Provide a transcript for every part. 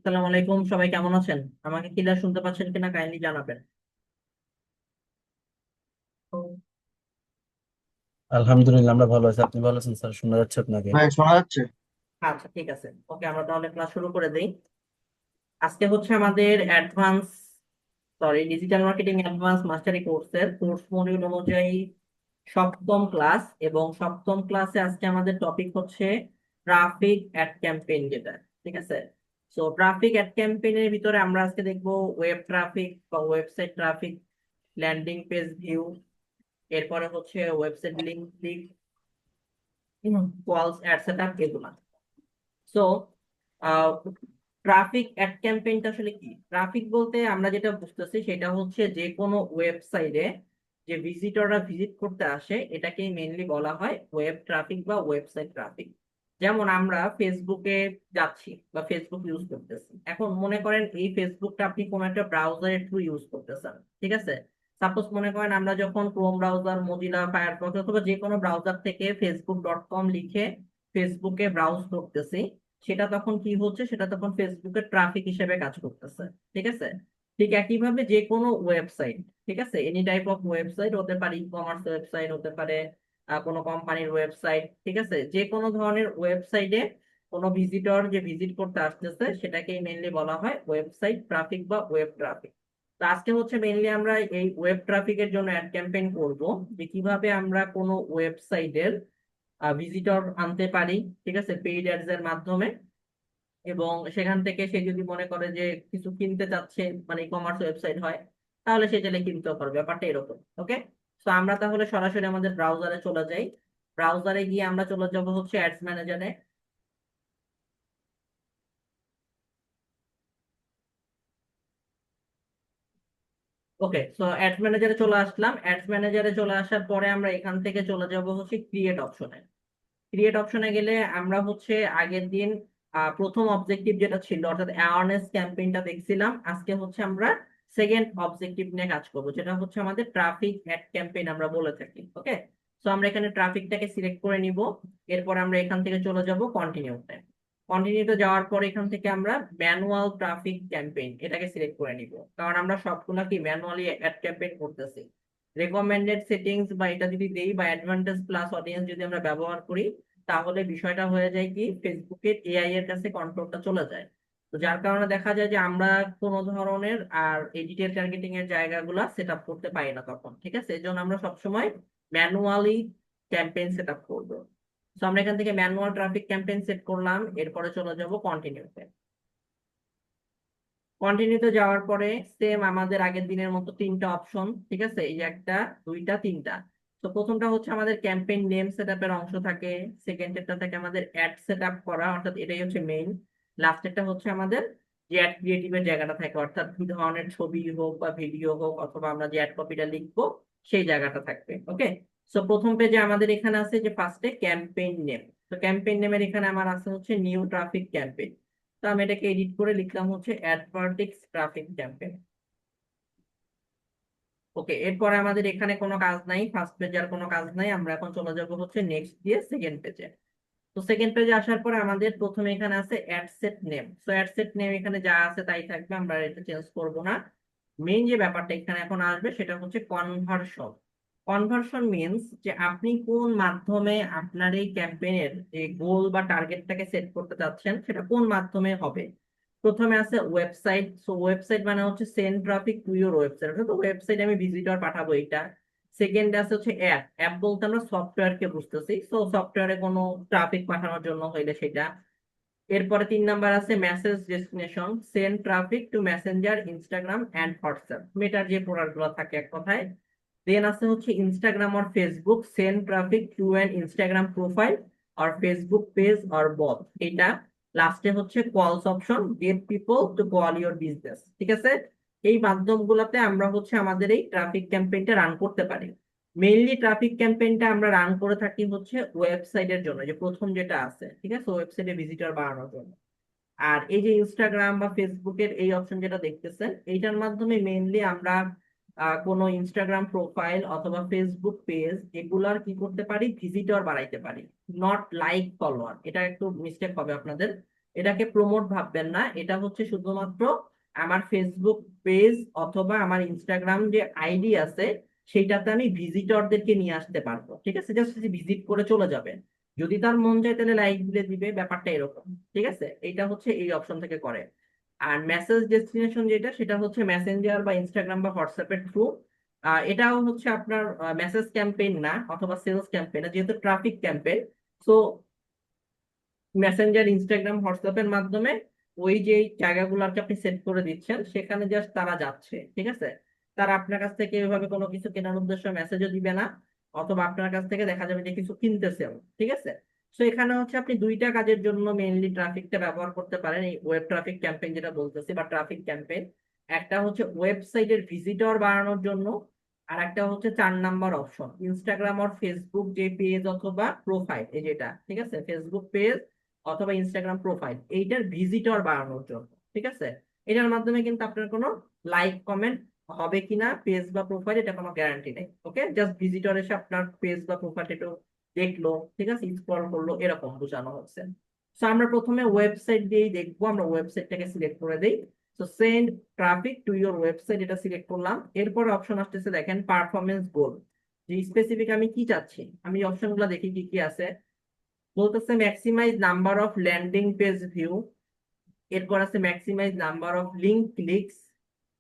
আসসালামু আলাইকুম, সবাই কেমন আছেন? আমাকে ক্লিয়ার শুনতে পাচ্ছেন কিনা কাইন্ডলি জানাবেন। আলহামদুলিল্লাহ, আমরা ভালো আছি। আপনি ভালো আছেন স্যার? শোনা যাচ্ছে আপনাকে? ভাই শোনা যাচ্ছে? আচ্ছা, ঠিক আছে। ওকে, আমরা তাহলে ক্লাস শুরু করে দেই। আজকে হচ্ছে আমাদের ডিজিটাল মার্কেটিং অ্যাডভান্স মাস্টারি কোর্সের কোর্স মডিউল অনুযায়ী সপ্তম ক্লাস। এবং সপ্তম ক্লাসে আজকে আমাদের টপিক হচ্ছে ট্রাফিক অ্যাড ক্যাম্পেইন, যেটা ঠিক আছে। সো ট্রাফিক অ্যাড ক্যাম্পেইনের ভিতরে আমরা আজকে দেখবো ওয়েব ট্রাফিক বা website traffic, landing page view, এরপরে হচ্ছে ওয়েবসাইট লিংক ক্লিক, কলস অ্যাড সেটআপ, এগুলা। সো ট্রাফিক অ্যাড ক্যাম্পেইনটা আসলে কি? ট্রাফিক বলতে আমরা যেটা বুঝতেছি সেটা হচ্ছে যে কোনো ওয়েবসাইটে যে ভিজিটররা ভিজিট করতে আসে, এটাকেই মেইনলি বলা হয় ওয়েব ট্রাফিক বা ওয়েবসাইট ট্রাফিক। যেমন আমরা ফেসবুকে যাচ্ছি বা ফেসবুক ইউজ করতেছি, এখন মনে করেন এই ফেসবুকটা আপনি কোনো একটা ব্রাউজারের থ্রু ইউজ করতেছেন, ঠিক আছে। সাপোজ মনে করেন আমরা যখন ক্রোম ব্রাউজার, মোজিলা ফায়ারফক্স অথবা যে কোনো ব্রাউজার থেকে facebook.com লিখে ফেসবুকে ব্রাউজ করতেছি, সেটা তখন কি হচ্ছে, সেটা তখন ফেসবুকের ট্রাফিক হিসেবে কাজ করতেছে, ঠিক আছে। ঠিক একইভাবে যে কোনো ওয়েবসাইট, ঠিক আছে, এনি টাইপ অফ ওয়েবসাইট হতে পারে, ই কমার্স ওয়েবসাইট হতে পারে, কোনো কোম্পানির ওয়েবসাইট, ঠিক আছে, যে কোনো ধরনের ওয়েবসাইটে কোনো ভিজিটর যে ভিজিট করতে আসতেছে সেটাকেই মেইনলি বলা হয় ওয়েবসাইট ট্রাফিক বা ওয়েব ট্রাফিক। তো আজকে হচ্ছে মেইনলি আমরা এই ওয়েব ট্রাফিকের জন্য অ্যাড ক্যাম্পেইন করব, যে কিভাবে আমরা কোনো ওয়েবসাইটের ভিজিটর আনতে পারি, ঠিক আছে, পেইড অ্যাডস এর মাধ্যমে। এবং সেখান থেকে সে যদি মনে করে যে কিছু কিনতে চাচ্ছে, মানে ই কমার্স ওয়েবসাইট হয়, তাহলে সে চাইলে কিনতেও পারবে, ব্যাপারটা এরকম। ওকে, তো আমরা তাহলে সরাসরি আমাদের ব্রাউজারে চলে যাই। ব্রাউজারে গিয়ে আমরা চলে যাব হচ্ছে অ্যাডস ম্যানেজারে। ওকে, তো অ্যাডস ম্যানেজারে চলে আসলাম। অ্যাডস ম্যানেজারে চলে আসার পরে আমরা এখান থেকে চলে যাব হচ্ছে ক্রিয়েট অপশনে। ক্রিয়েট অপশনে গেলে আমরা হচ্ছে আগের দিন প্রথম অবজেক্টিভ যেটা ছিল অর্থাৎ অ্যাওয়ারনেস ক্যাম্পেইনটা দেখছিলাম, আজকে হচ্ছে আমরা সেকেন্ড অবজেক্টিভ নিয়ে কাজ করবো, যেটা হচ্ছে আমাদের ট্রাফিক অ্যাড ক্যাম্পেইন আমরা বলে থাকি। ওকে, তো আমরা এখানে ট্রাফিকটাকে সিলেক্ট করে নিব। এরপর আমরা এখান থেকে চলে যাব কন্টিনিউতে। কন্টিনিউতে যাওয়ার পর এখান থেকে আমরা ম্যানুয়াল ট্রাফিক ক্যাম্পেইন এটাকে সিলেক্ট করে নিব, কারণ আমরা সবগুলা কি ম্যানুয়ালি অ্যাড ক্যাম্পেইন করতেছি। রেকমেন্ডেড সেটিংস বা এটা যদি দেই বা অ্যাডভান্টেজ প্লাস অডিয়েন্স যদি আমরা ব্যবহার করি, তাহলে বিষয়টা হয়ে যায় কি ফেসবুকের এআই এর কাছে কন্ট্রোলটা চলে যায়। তো যার কারণে দেখা যায় যে আমরা কোনো ধরনের আর এডিটেড টার্গেটিং এর জায়গাগুলো সেট আপ করতে পারি না তখন, ঠিক আছে। এই জন্য আমরা সবসময় ম্যানুয়ালি ক্যাম্পেইন সেট আপ করবো। তো আমরা এখান থেকে ম্যানুয়াল ট্রাফিক ক্যাম্পেইন সেট করলাম, এরপরে চলে যাব কন্টিনিউতে। কন্টিনিউতে যাওয়ার পরে সেম আমাদের আগের দিনের মতো তিনটা অপশন, ঠিক আছে, এই যে একটা, দুইটা, তিনটা। তো প্রথমটা হচ্ছে আমাদের ক্যাম্পেইন নেম সেটআপের অংশ থাকে। সেকেন্ডেরটা থাকে আমাদের অ্যাড সেটআপ করা, অর্থাৎ এটাই হচ্ছে মেইন। লাস্টেরটা হচ্ছে আমাদের যে অ্যাড ক্রিয়েটিভের জায়গাটা থাকে, অর্থাৎ কি ধরনের ছবি হোক বা ভিডিও হোক অথবা আমরা যে অ্যাড কপিটা লিখবো সেই জায়গাটা থাকবে। ওকে, সো প্রথম পেজে আমাদের এখানে আছে যে ফার্স্টে ক্যাম্পেইন নেম। তো ক্যাম্পেইন নেমের এখানে আমার আছে হচ্ছে নিউ ট্রাফিক ক্যাম্পেইন। তো আমি এটাকে এডিট করে লিখলাম হচ্ছে অ্যাডভার্টিক্স ট্রাফিক ক্যাম্পেইন। ওকে, এরপরে আমাদের এখানে কোনো কাজ নাই, ফার্স্ট পেজে আর কোনো কাজ নাই, আমরা এখন চলে যাব হচ্ছে নেক্সট দিয়ে সেকেন্ড পেজে। তো সেকেন্ড পেজে আসার পরে আমাদের প্রথমে এখানে আছে অ্যাডসেট নেম। তো অ্যাডসেট নেম এখানে যা আছে তাই থাকবে, আমরা এটা চেঞ্জ করব না। মেইন যে ব্যাপারটা এখানে এখন আসবে সেটা হচ্ছে কনভার্সন। কনভার্সন মিন্স যে আপনি কোন মাধ্যমে আপনার এই ক্যাম্পেইনের যে গোল বা টার্গেটটাকে সেট করতে চাচ্ছেন সেটা কোন মাধ্যমে হবে। প্রথমে আছে ওয়েবসাইট। সো ওয়েবসাইট মানে হচ্ছে send traffic to your website, অর্থাৎ ওয়েবসাইট আমি ভিজিটর পাঠাবো এটা। সেকেন্ড আছে হচ্ছে অ্যাপ। অ্যাপ বলতে আমরা সফটওয়্যার কে বুঝতেছি, সো সফটওয়্যারে কোনো ট্রাফিক পাঠানোর জন্য হইলে সেটা। এরপরে তিন নাম্বার আছে message destination, send traffic to Messenger, Instagram and WhatsApp, মেটার যে প্রোডাক্ট গুলো থাকে এক কথায়। দেন আছে হচ্ছে ইনস্টাগ্রাম আর Facebook, send traffic to an Instagram profile আর ফেসবুক পেজ আর বট, এটা। লাস্টে হচ্ছে calls option, get people to call your business, ঠিক আছে। এই মাধ্যমগুলোতে আমরা হচ্ছে আমাদের এই ট্রাফিক ক্যাম্পেইনটা রান করতে পারি। মেইনলি ট্রাফিক ক্যাম্পেইনটা আমরা রান করে থাকি হচ্ছে ওয়েবসাইটের জন্য, যে প্রথম যেটা আছে, ঠিক আছে, ওয়েবসাইটে ভিজিটর বাড়ানোর জন্য। আর এই যে ইনস্টাগ্রাম বা ফেসবুকের এই অপশন যেটা দেখতেছেন, এইটার মাধ্যমে মেইনলি আমরা কোনো ইনস্টাগ্রাম প্রোফাইল অথবা ফেসবুক পেজ এগুলার কি করতে পারি, ভিজিটর বাড়াইতে পারি, নট লাইক ফলোয়ার। এটা একটু মিস্টেক হবে আপনাদের। এটাকে প্রমোট ভাববেন না, এটা হচ্ছে শুধুমাত্র আমার ফেসবুক পেজ অথবা আমার ইনস্টাগ্রাম যে আইডি আছে সেইটাতে আমি ভিজিটরদেরকে নিয়ে আসতে পারবো, ঠিক আছে? জাস্ট ভিজিট করে চলে যাবেন, যদি তার মন চায় তাহলে লাইক দিলে দিবে, ব্যাপারটা এরকম, ঠিক আছে? এটা হচ্ছে এই অপশন থেকে করে। আর মেসেজ ডেস্টিনেশন যেটা, সেটা হচ্ছে মেসেঞ্জার বা ইনস্টাগ্রাম বা হোয়াটসঅ্যাপের থ্রু। এটাও হচ্ছে আপনার মেসেজ ক্যাম্পেইন না অথবা সেলস ক্যাম্পেইন না, যেহেতু traffic campaign. So Messenger, Instagram, হোয়াটসঅ্যাপের মাধ্যমে ওই যে জায়গাগুলোকে আপনি সেট করে দিচ্ছেন সেখানে জাস্ট তারা যাচ্ছে, ঠিক আছে? তারা আপনার কাছ থেকে এভাবে কোনো কিছু কেনার উদ্দেশ্যে মেসেজও দিবে না, অথবা আপনার কাছ থেকে দেখা যাবে যে কিছু কিনতেছেও, ঠিক আছে? তো এখানে হচ্ছে আপনি দুইটা কাজের জন্য মেইনলি ট্রাফিকটা ব্যবহার করতে পারেন, এই ওয়েব ট্রাফিক ক্যাম্পেইন যেটা বলতেছি বা ট্রাফিক ক্যাম্পেইন। একটা হচ্ছে ওয়েবসাইটের ভিজিটর বাড়ানোর জন্য, আর একটা হচ্ছে 4 নাম্বার অপশন, ইনস্টাগ্রাম আর ফেসবুক যে পেজ অথবা প্রোফাইল, এই যেটা, ঠিক আছে, ফেসবুক পেজ অথবা ইনস্টাগ্রাম প্রোফাইল, এইটার ভিজিটর বাড়ানোর জন্য, ঠিক আছে? এটার মাধ্যমে কিন্তু আপনার কোনো লাইক কমেন্ট হবে কিনা পেজ বা প্রোফাইল, এটা কোনো গ্যারান্টি নেই। ওকে, জাস্ট ভিজিটর এসে আপনার পেজ বা প্রোফাইল একটু দেখলো, ঠিক আছে, স্ক্রল করলো, এরকম বোঝানো হচ্ছে। তো আমরা প্রথমে ওয়েবসাইট দিয়েই দেখবো, আমরা ওয়েবসাইটটাকে সিলেক্ট করে দিই। তো send traffic to your website, এটা সিলেক্ট করলাম। এরপর অপশন আসতেছে দেখেন পারফরমেন্স গোল, যে স্পেসিফিক আমি কি চাচ্ছি। আমি অপশনগুলো দেখি কি কি আছে। বলতেছে maximise number of landing page view, এরপর আছে maximise number of link clicks,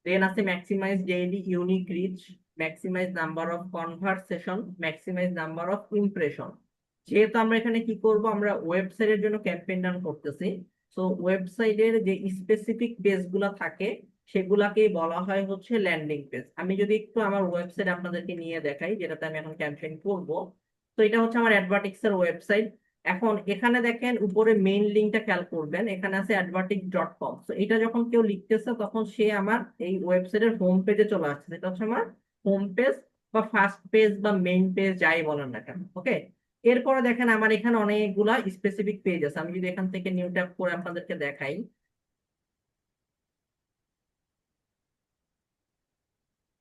then আছে maximise daily unique reach, maximise number of conversation, maximise number of impression. যেহেতু আমরা এখানে কি করব, আমরা ওয়েবসাইটের জন্য ক্যাম্পেইন রান করতেছি, তো ওয়েবসাইটের যে স্পেসিফিক পেজ গুলা থাকে সেগুলাকে বলা হয় হচ্ছে ল্যান্ডিং পেজ। আমি যদি একটু আমার ওয়েবসাইট আপনাদেরকে নিয়ে দেখাই, যেটাতে আমি এখন ক্যাম্পেইন করব। তো এটা হচ্ছে আমার অ্যাডভার্টিক্স এর ওয়েবসাইট। এখন এখানে দেখেন উপরে মেইন লিঙ্কটা খেয়াল করবেন, এখানে আছে advertix.com। তো এটা যখন কেউ লিখতেছে তখন সে আমার এই ওয়েবসাইটের হোম পেজে চলে আসছে, এটা হচ্ছে আমার হোম পেজ বা ফার্স্ট পেজ বা মেইন পেজ যাই বলেন না কেন। ওকে, এরপরে দেখেন আমার এখানে অনেকগুলা স্পেসিফিক পেজ আছে। আমি যদি এখান থেকে নিউ ট্যাব করে আপনাদেরকে দেখাই,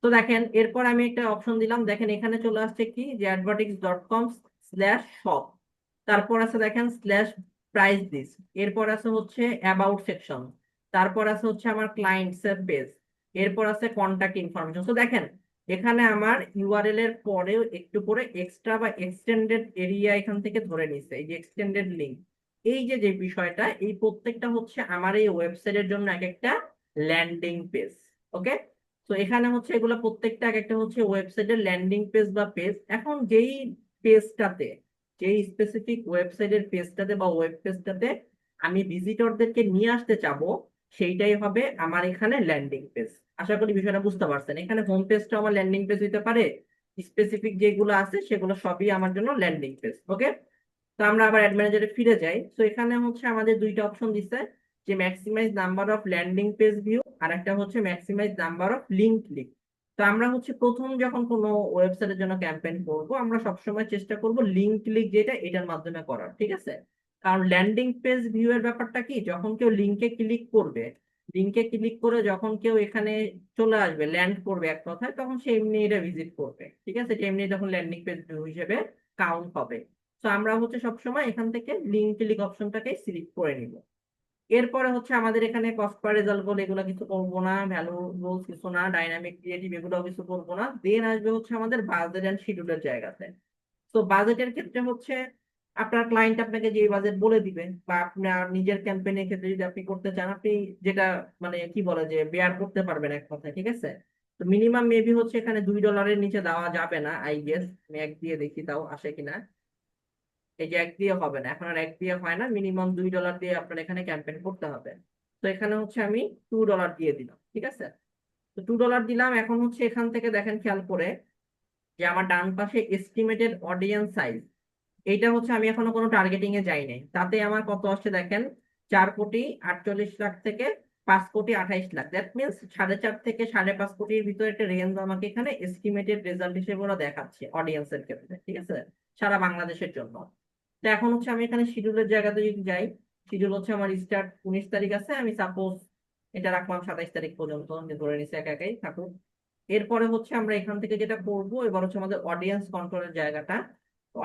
তো দেখেন এরপর আমি একটা অপশন দিলাম, দেখেন এখানে চলে আসছে কি যে advertix.com/shop, তারপর আছে দেখেন প্রাইস দিস, এরপর আছে হচ্ছে অ্যাবাউট সেকশন, তারপর আছে হচ্ছে আমার ক্লায়েন্টস এর পেজ, এরপর আছে কন্টাক্ট ইনফরমেশন। তো দেখেন এখানে আমার ইউআরএল এর পরেও একটু করে এক্সট্রা বা এক্সটেন্ডেড এরিয়া এখান থেকে ধরে নিচ্ছে, এই যে এক্সটেন্ডেড লিঙ্ক, এই যে যে বিষয়টা, এই প্রত্যেকটা হচ্ছে আমার এই ওয়েবসাইটের জন্য এক একটা ল্যান্ডিং পেজ। ওকে, তো এখানে হচ্ছে এগুলো প্রত্যেকটা এক একটা হচ্ছে ওয়েবসাইটের ল্যান্ডিং পেজ বা পেজ। এখন যেই পেজটাতে, যেই স্পেসিফিক ওয়েবসাইটের পেজটাতে বা ওয়েব পেজটাতে আমি ভিজিটরদেরকে নিয়ে আসতে চাবো, সেইটাই হবে আমার এখানে ল্যান্ডিং পেজ। আশা করি বিষয়টা বুঝতে পারছেন। এখানে হোম পেজটা আমার ল্যান্ডিং পেজ হইতে পারে, স্পেসিফিক যেগুলো আছে সেগুলো সবই আমার জন্য ল্যান্ডিং পেজ। ওকে, তো আমরা আবার অ্যাড ম্যানেজারে ফিরে যাই। তো এখানে হচ্ছে আমাদের দুইটা অপশন দিচ্ছে, যে maximise number of landing page view, আর একটা হচ্ছে maximise number of link click. তো আমরা হচ্ছে প্রথম যখন কোনো ওয়েবসাইটের জন্য ক্যাম্পেইন করব, আমরা সবসময় চেষ্টা করব লিঙ্ক ক্লিক যেটা, এটার মাধ্যমে করার, ঠিক আছে? কারণ ল্যান্ডিং পেজ ভিউ এর ব্যাপারটা কি, যখন কেউ লিঙ্কে ক্লিক করবে, লিঙ্কে ক্লিক করে যখন কেউ এখানে চলে আসবে, ল্যান্ড করবে এক কথায়, তখন সে এমনি এটা ভিজিট করবে, ঠিক আছে? এটা এমনি তখন ল্যান্ডিং পেজ ভিউ হিসেবে কাউন্ট হবে। তো আমরা হচ্ছে সবসময় এখান থেকে লিঙ্ক ক্লিক অপশনটাকে সিলেক্ট করে নিব। এরপরে হচ্ছে আমাদের এখানে কস্ট পার রেজাল্ট গোল এগুলো কিছু করবো না, ভ্যালু গোল কিছু না, ডাইনামিক ক্রিয়েটিভ এগুলো কিছু করবো না। দেন আসবে হচ্ছে আমাদের বাজেট এন্ড শিডিউলের জায়গাতে। তো বাজেটের ক্ষেত্রে হচ্ছে আপনার ক্লায়েন্ট আপনাকে যে বাজেট বলে দিবে, বা আপনার নিজের ক্যাম্পেইনের ক্ষেত্রে যদি আপনি করতে চান, আপনি যেটা মানে কি বলে যে বেয়ার করতে পারবেন এক কথায়, ঠিক আছে? তো মিনিমাম মেবি হচ্ছে এখানে $2 নিচে দেওয়া যাবে না, আই গেস। আমি এক দিয়ে দেখি তাও আসে কিনা। এই যে এক দিয়ে হবে না, এখন আর এক দিয়ে হয় না, মিনিমাম $2 দিয়ে আপনার এখানে ক্যাম্পেইন করতে হবে। তো এখানে হচ্ছে আমি $2 দিয়ে দিলাম, ঠিক আছে? তো $2 দিলাম। এখন হচ্ছে এখান থেকে দেখেন খেয়াল করে যে আমার ডান পাশে এস্টিমেটেড অডিয়েন্স সাইজ, এইটা হচ্ছে আমি এখনো কোনো টার্গেটিং এ যাই নাই, তাতে আমার কত আসছে দেখেন, 4,48,00,000 থেকে 5,28,00,000। দ্যাট মিনস 4.5 থেকে 5.5 কোটির ভিতরে একটা রেঞ্জ আমাকে এখানে এস্টিমেটেড রেজাল্ট হিসেবে ওরা দেখাচ্ছে অডিয়েন্সের ক্ষেত্রে, ঠিক আছে, সারা বাংলাদেশের জন্য। তো এখন হচ্ছে আমি এখানে শিডিউলের জায়গাতে যদি যাই, শিডিউল হচ্ছে আমার স্টার্ট 19 তারিখ আছে, আমি সাপোজ এটা রাখলাম 27 তারিখ পর্যন্ত, যে ধরে নিচ্ছে একা একাই থাকুক। এরপরে হচ্ছে আমরা এখান থেকে যেটা করবো, এবার হচ্ছে আমাদের অডিয়েন্স কন্ট্রোলের জায়গাটা।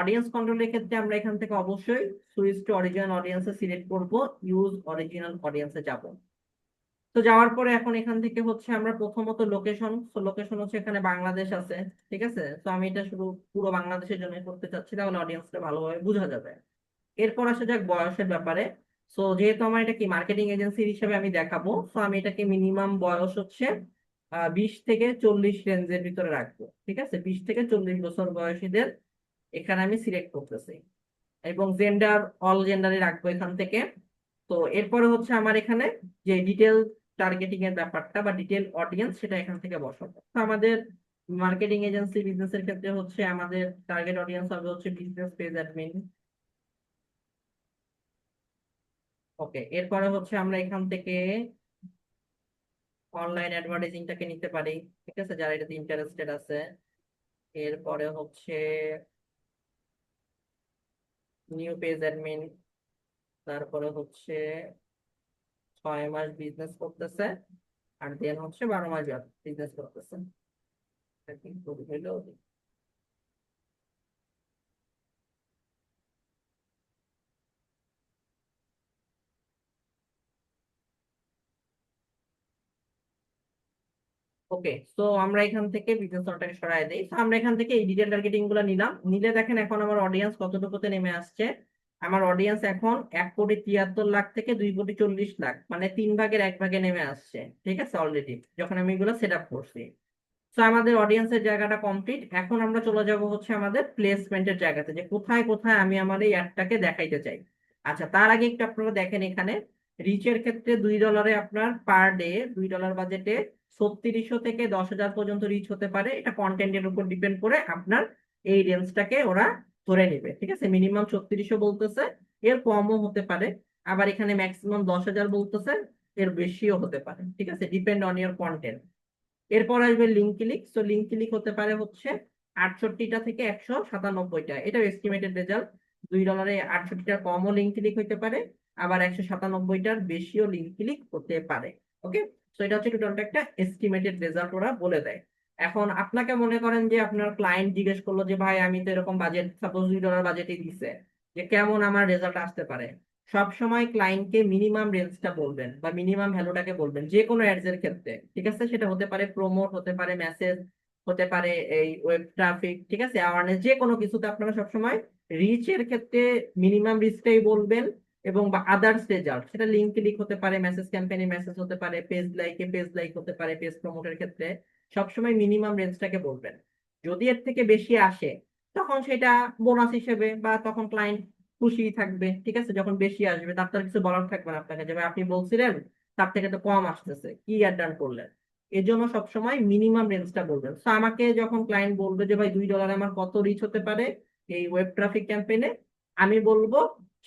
অডিয়েন্স কন্ট্রোলের ক্ষেত্রে আমরা এখান থেকে অবশ্যই সুইচ টু অরিজিনাল অডিয়েন্সে সিলেক্ট করব, ইউজ অরিজিনাল অডিয়েন্সে যাব। তো যাওয়ার পরে এখন এখান থেকে হচ্ছে আমরা প্রথমত লোকেশন, তো লোকেশন হচ্ছে এখানে বাংলাদেশ আছে, ঠিক আছে। তো আমি এটা শুধু পুরো বাংলাদেশের জন্য করতে চাচ্ছি, তাহলে অডিয়েন্সটা ভালোভাবে বোঝা যাবে। এরপর আসা যাক বয়সের ব্যাপারে। সো যেহেতু আমার এটা কি মার্কেটিং এজেন্সি হিসেবে আমি দেখাবো, তো আমি এটাকে মিনিমাম বয়স হচ্ছে 20 থেকে 40 রেঞ্জের ভিতরে রাখবো, ঠিক আছে। 20 থেকে 40 বছর বয়সীদের এখানে আমি সিলেক্ট করতেছি, এবং জেন্ডার অল জেন্ডারে রাখবো এখান থেকে। তো এরপরে হচ্ছে আমার এখানে যে ডিটেল টার্গেটিং এর ব্যাপারটা বা ডিটেল অডিয়েন্স, সেটা এখান থেকে বসাবো। তো আমাদের মার্কেটিং এজেন্সি বিজনেসের ক্ষেত্রে হচ্ছে আমাদের টার্গেট অডিয়েন্স হবে হচ্ছে বিজনেস পেজ অ্যাডমিন। ওকে, এরপরে হচ্ছে আমরা এখান থেকে অনলাইন অ্যাডভার্টাইজিংটাকে নিতে পারি, ঠিক আছে, যারা এটাতে ইন্টারেস্টেড আছে। এরপরে হচ্ছে নিউ পেজ অ্যাডমিন, তারপরে হচ্ছে 6 মাস বিজনেস করতেছে, আর দেন হচ্ছে 12 মাস বিজনেস করতেছে। এটা কিন্তু হইলো। ওকে, তো আমরা এখান থেকে বিজনেস অর্ডার সরাই দিই। তো আমরা এখান থেকে এই ডিটেল টার্গেটিং গুলো নিলাম, নিলে দেখেন এখন আমার অডিয়েন্স কতটুকুতে নেমে আসছে। আমার অডিয়েন্স এখন 1,73,00,000 থেকে 2,40,00,000, মানে 3 ভাগের 1 ভাগে নেমে আসছে, ঠিক আছে, অলরেডি যখন আমি এগুলো সেট আপ করছি। তো আমাদের অডিয়েন্সের জায়গাটা কমপ্লিট। এখন আমরা চলে যাব হচ্ছে আমাদের প্লেসমেন্টের জায়গাতে, যে কোথায় কোথায় আমি আমার এই অ্যাডটাকে দেখাইতে চাই। আচ্ছা, তার আগে একটু আপনারা দেখেন এখানে রিচের ক্ষেত্রে $2 আপনার পার ডে, $2 বাজেটে 3600 থেকে 10,000 পর্যন্ত রিচ হতে পারে। এটা কন্টেন্টের উপর ডিপেন্ড করে আপনার এই রেঞ্জটাকে ওরা ধরে নেবে, ঠিক আছে। মিনিমাম 3600 বলতেছে, এর কমও হতে পারে। আবার এখানে ম্যাক্সিমাম 10,000 বলতেছে, এর বেশিও হতে পারে, ঠিক আছে, ডিপেন্ড অন ইয়ার কন্টেন্ট। এরপর আসবে লিঙ্ক ক্লিক। তো লিঙ্ক ক্লিক হতে পারে হচ্ছে 68টা থেকে 197টা, এটা এস্টিমেটেড রেজাল্ট। $2 68টার কমও লিঙ্ক ক্লিক হইতে পারে, আবার 197টার বেশিও লিঙ্ক ক্লিক হতে পারে। ওকে, তো এটা হচ্ছে টোটালটা একটা এস্টিমেটেড রেজাল্ট ওরা বলে দেয়। এখন আপনাকে মনে করেন যে আপনার ক্লায়েন্ট জিজ্ঞেস করলো যে ভাই আমি তো এরকম বাজেট, সাপোজ $2 বাজেটই দিছে, যে কেমন আমার রেজাল্ট আসতে পারে। সব সময় ক্লায়েন্টকে মিনিমাম রেঞ্জটা বলবেন বা মিনিমাম ভ্যালুটাকে বলবেন যে কোনো অ্যাডস এর ক্ষেত্রে, ঠিক আছে। সেটা হতে পারে প্রমোট, হতে পারে মেসেজ, হতে পারে এই ওয়েব ট্রাফিক, ঠিক আছে, অ্যাওয়ারনেস, যে কোনো কিছুতে আপনারা সবসময় রিচ এর ক্ষেত্রে মিনিমাম রিচটাই বলবেন। এবং বা আদার্স রেজাল্ট, সেটা লিঙ্ক ক্লিক হতে পারে, মেসেজ ক্যাম্পেইনে মেসেজ হতে পারে, পেজ লাইক হতে পারে, পেজ প্রমোটের ক্ষেত্রে সবসময় মিনিমাম রেঞ্জটাকে বলবেন। যদি এর থেকে বেশি আসে, তখন সেটা বোনাস হিসেবে, বা তখন ক্লায়েন্ট খুশি থাকবে, ঠিক আছে। যখন বেশি আসবে তার তো আর কিছু বলার থাকবে না আপনাকে, যে ভাই আপনি বলছিলেন তার থেকে তো কম আসতেছে, কি আর ডান করলেন। এর জন্য সবসময় মিনিমাম রেঞ্জটা বলবেন। তো আমাকে যখন ক্লায়েন্ট বলবে যে ভাই $2 আমার কত রিচ হতে পারে এই ওয়েব ট্রাফিক ক্যাম্পেইনে, আমি বলবো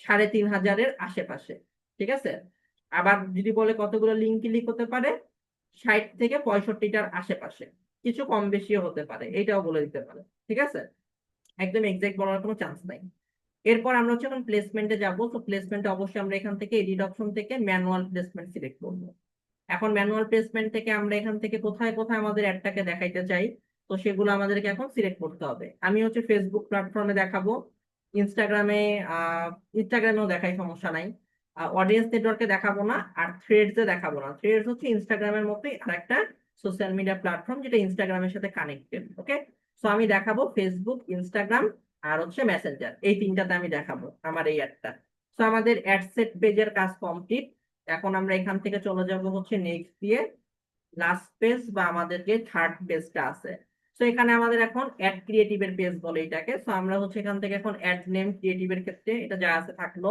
3,500-এর আশেপাশে, ঠিক আছে। আবার যদি বলে কতগুলো লিঙ্ক ক্লিক হতে পারে, 60 থেকে 65টার আশেপাশে, কিছু কম বেশিও হতে পারে, এটাও বলে দিতে পারে, ঠিক আছে। একদম এক্সাক্ট বলার কোনো চান্স নাই। এরপর আমরা হচ্ছে এখন প্লেসমেন্টে যাব। তো প্লেসমেন্টে অবশ্যই আমরা এখান থেকে এডিট অপশন থেকে ম্যানুয়াল প্লেসমেন্ট সিলেক্ট করব। এখন ম্যানুয়াল প্লেসমেন্ট থেকে আমরা এখান থেকে কোথায় কোথায় আমাদের অ্যাডটাকে দেখাইতে চাই, তো সেগুলো আমাদেরকে এখন সিলেক্ট করতে হবে। আমি হচ্ছে ফেসবুক প্ল্যাটফর্মে দেখাবো, ইনস্টাগ্রামে, ইনস্টাগ্রামেও দেখাই, সমস্যা নাই। অডিয়েন্স নেটওয়ার্কে দেখাবো না, আর থ্রেডস এ দেখাবো না। থ্রেডস হচ্ছে ইনস্টাগ্রামের মতোই আর একটা সোশ্যাল মিডিয়া প্ল্যাটফর্ম, যেটা ইনস্টাগ্রামের সাথে কানেক্টেড। ওকে, সো আমি দেখাবো ফেসবুক, ইনস্টাগ্রাম, আর হচ্ছে মেসেঞ্জার, এই তিনটাতে আমি দেখাবো আমার এই অ্যাডটা। তো আমাদের অ্যাড সেট পেজের কাজ কমপ্লিট। এখন আমরা এখান থেকে চলে যাব হচ্ছে নেক্সট দিয়ে লাস্ট পেজ, বা আমাদের যে থার্ড পেজটা আছে। তো এখানে আমাদের এখন অ্যাড ক্রিয়েটিভের পেজ বলে এটাকে। তো আমরা হচ্ছে এখান থেকে এখন অ্যাড নেম ক্রিয়েটিভের ক্ষেত্রে এটা যা আছে থাকলো।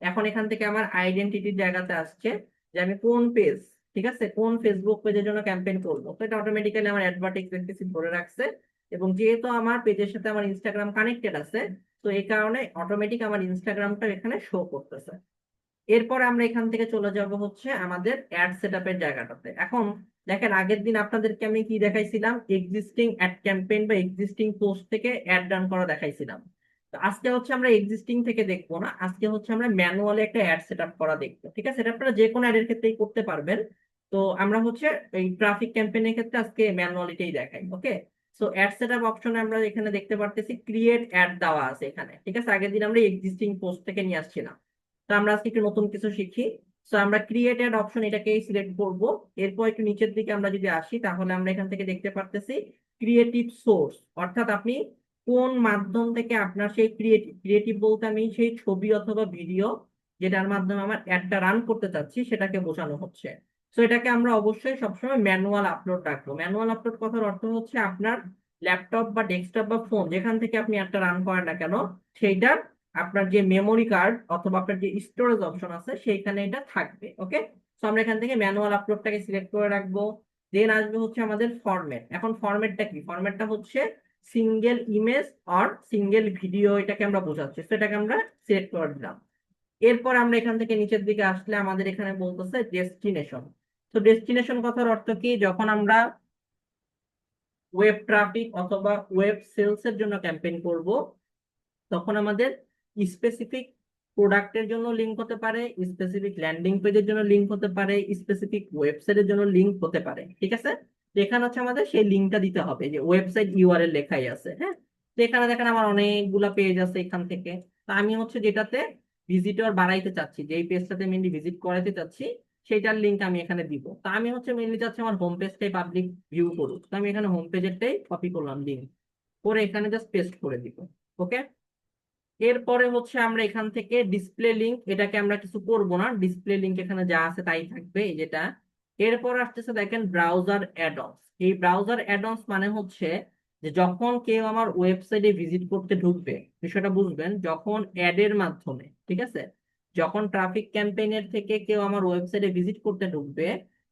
এখন এখান থেকে আমার আইডেন্টিটির জায়গাতে আসছে যে আমি কোন পেজ, ঠিক আছে, কোন ফেসবুক পেজের জন্য ক্যাম্পেইন করবো। তো এটা অটোমেটিক্যালি আমার অ্যাডভার্টাইজ দেখতেছি ধরে রাখছে। এবং যেহেতু আমার পেজের সাথে আমার ইনস্টাগ্রাম কানেক্টেড আছে, তো এই কারণে অটোমেটিক আমার ইনস্টাগ্রামটা এখানে শো করতেছে। এরপর আমরা এখান থেকে চলে যাব হচ্ছে আমাদের অ্যাড সেটআপের জায়গাটাতে। এখন দেখেন, আগের দিন আপনাদেরকে আমি কি দেখাইছিলাম, এক্সিস্টিং অ্যাড ক্যাম্পেইন বা এক্সিস্টিং পোস্ট থেকে অ্যাড রান করা দেখাইছিলাম। তো আজকে হচ্ছে আমরা এক্সিস্টিং থেকে দেখবো না, আজকে হচ্ছে আমরা ম্যানুয়ালি একটা অ্যাড সেটআপ করা দেখবো, ঠিক আছে। এটা আপনারা যে কোনো অ্যাডের ক্ষেত্রেই করতে পারবেন। তো আমরা হচ্ছে এই ট্রাফিক ক্যাম্পেইনের ক্ষেত্রে আজকে ম্যানুয়ালিটাই দেখাই। ওকে, তো সো অ্যাড সেটআপ অপশনে আমরা এখানে দেখতে পারতেছি ক্রিয়েট অ্যাড দেওয়া আছে এখানে, ঠিক আছে। আগের দিন আমরা এক্সিস্টিং পোস্ট থেকে নিয়ে আসছিলাম, তো আমরা আজকে একটু নতুন কিছু শিখি। সো আমরা ক্রিয়েট অ্যাড অপশন এটাকেই সিলেক্ট করব। এরপর একটু নিচের দিকে আমরা যদি আসি, তাহলে আমরা এখান থেকে দেখতে পারতেছি ক্রিয়েটিভ সোর্স, অর্থাৎ আপনি কোন মাধ্যম থেকে আপনার সেই ক্রিয়েটিভ, ক্রিয়েটিভ বলতে আমি সেই ছবি অথবা ভিডিও যেটার মাধ্যমে আমার অ্যাডটা রান করতে চাচ্ছি সেটাকে বোঝানো হচ্ছে। তো এটাকে আমরা অবশ্যই সবসময় ম্যানুয়াল আপলোড রাখবো। ম্যানুয়াল আপলোড কথার অর্থ হচ্ছে আপনার ল্যাপটপ বা ডেস্কটপ বা ফোন যেখান থেকে আপনি একটা রান করেন না কেন, সেইটার আপনার যে মেমোরি কার্ড অথবা আপনার যে স্টোরেজ অপশন আছে সেইখানে এটা থাকবে। ওকে, তো আমরা এখান থেকে ম্যানুয়াল আপলোডটাকে সিলেক্ট করে রাখবো। দেন আসবে হচ্ছে আমাদের ফরম্যাট। এখন ফরম্যাটটা কি? ফরম্যাটটা হচ্ছে সিঙ্গেল ইমেজ আর সিঙ্গেল ভিডিও, এটাকে আমরা বোঝাচ্ছি, তো এটাকে আমরা সিলেক্ট করে দিলাম। এরপর আমরা এখান থেকে নিচের দিকে আসলে আমাদের এখানে বলতেছে ডেস্টিনেশন। তো ডেস্টিনেশন কথার অর্থ কি? যখন আমরা ওয়েব ট্রাফিক অথবা ওয়েব সেলস এর জন্য ক্যাম্পেইন করব, তখন আমাদের স্পেসিফিক প্রোডাক্টের জন্য লিংক হতে পারে, স্পেসিফিক ল্যান্ডিং পেজের জন্য লিংক হতে পারে, স্পেসিফিক ওয়েবসাইটের জন্য লিংক হতে পারে, ঠিক আছে। তো এখানে হচ্ছে আমাদের সেই লিংকটা দিতে হবে, যে ওয়েবসাইট ইউআরএল লেখাই আছে, হ্যাঁ। তো এখানে দেখেন আমার অনেকগুলা পেজ আছে এখান থেকে। তো আমি হচ্ছে যেটাতে ভিজিটর বাড়াইতে চাচ্ছি, যে এই পেজটাতে মেনলি ভিজিট করাইতে চাচ্ছি, সেইটার লিংক আমি এখানে দিব। তো আমি হচ্ছে মেনলি চাচ্ছি আমার হোম পেজটাই পাবলিক ভিউ করুক, তো আমি এখানে হোম পেজেরটাই কপি করলাম লিংক করে, এখানে জাস্ট পেস্ট করে দিব। ওকে, এরপরে হচ্ছে আমরা এখান থেকে ডিসপ্লে লিংক, এটাকে আমরা কিছু করব না, ডিসপ্লে লিংক এখানে যা আছে তাই থাকবে, এই যেটা। এরপর আসতেছে দেখেন ব্রাউজার অ্যাডঅনস। এই ব্রাউজার অ্যাডঅনস মানে হচ্ছে যে যখন কেউ আমার ওয়েবসাইটে ভিজিট করতে ঢুকবে, বিষয়টা বুঝবেন, যখন অ্যাড এর মাধ্যমে, ঠিক আছে, যখন ট্রাফিক ক্যাম্পেইনের থেকে কেউ আমার ওয়েবসাইটে ভিজিট করতে ঢুকবে,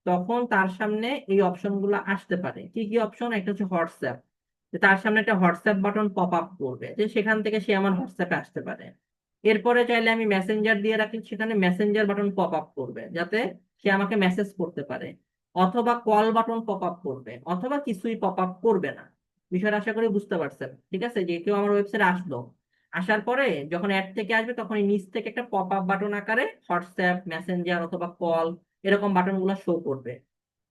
তখন তার সামনে এই অপশনগুলো আসতে পারে। কি কি অপশন? একটা হচ্ছে হোয়াটসঅ্যাপ, যে তার সামনে একটা হোয়াটসঅ্যাপ বাটন পপ আপ করবে, যে সেখান থেকে সে আমার হোয়াটসঅ্যাপে আসতে পারে। এরপরে চাইলে আমি মেসেঞ্জার দিয়ে রাখি, সেখানে মেসেঞ্জার বাটন পপ আপ করবে যাতে সে আমাকে মেসেজ করতে পারে, অথবা কল বাটন পপ আপ করবে, অথবা কিছুই পপ আপ করবে না। বিষয়টা আশা করি বুঝতে পারছেন, ঠিক আছে। যে কেউ আমার ওয়েবসাইটে আসলো, আসার পরে যখন অ্যাড থেকে আসবে তখন এই নিচ থেকে একটা পপ আপ বাটন আকারে হোয়াটসঅ্যাপ, মেসেঞ্জার অথবা কল এরকম বাটন গুলো শো করবে,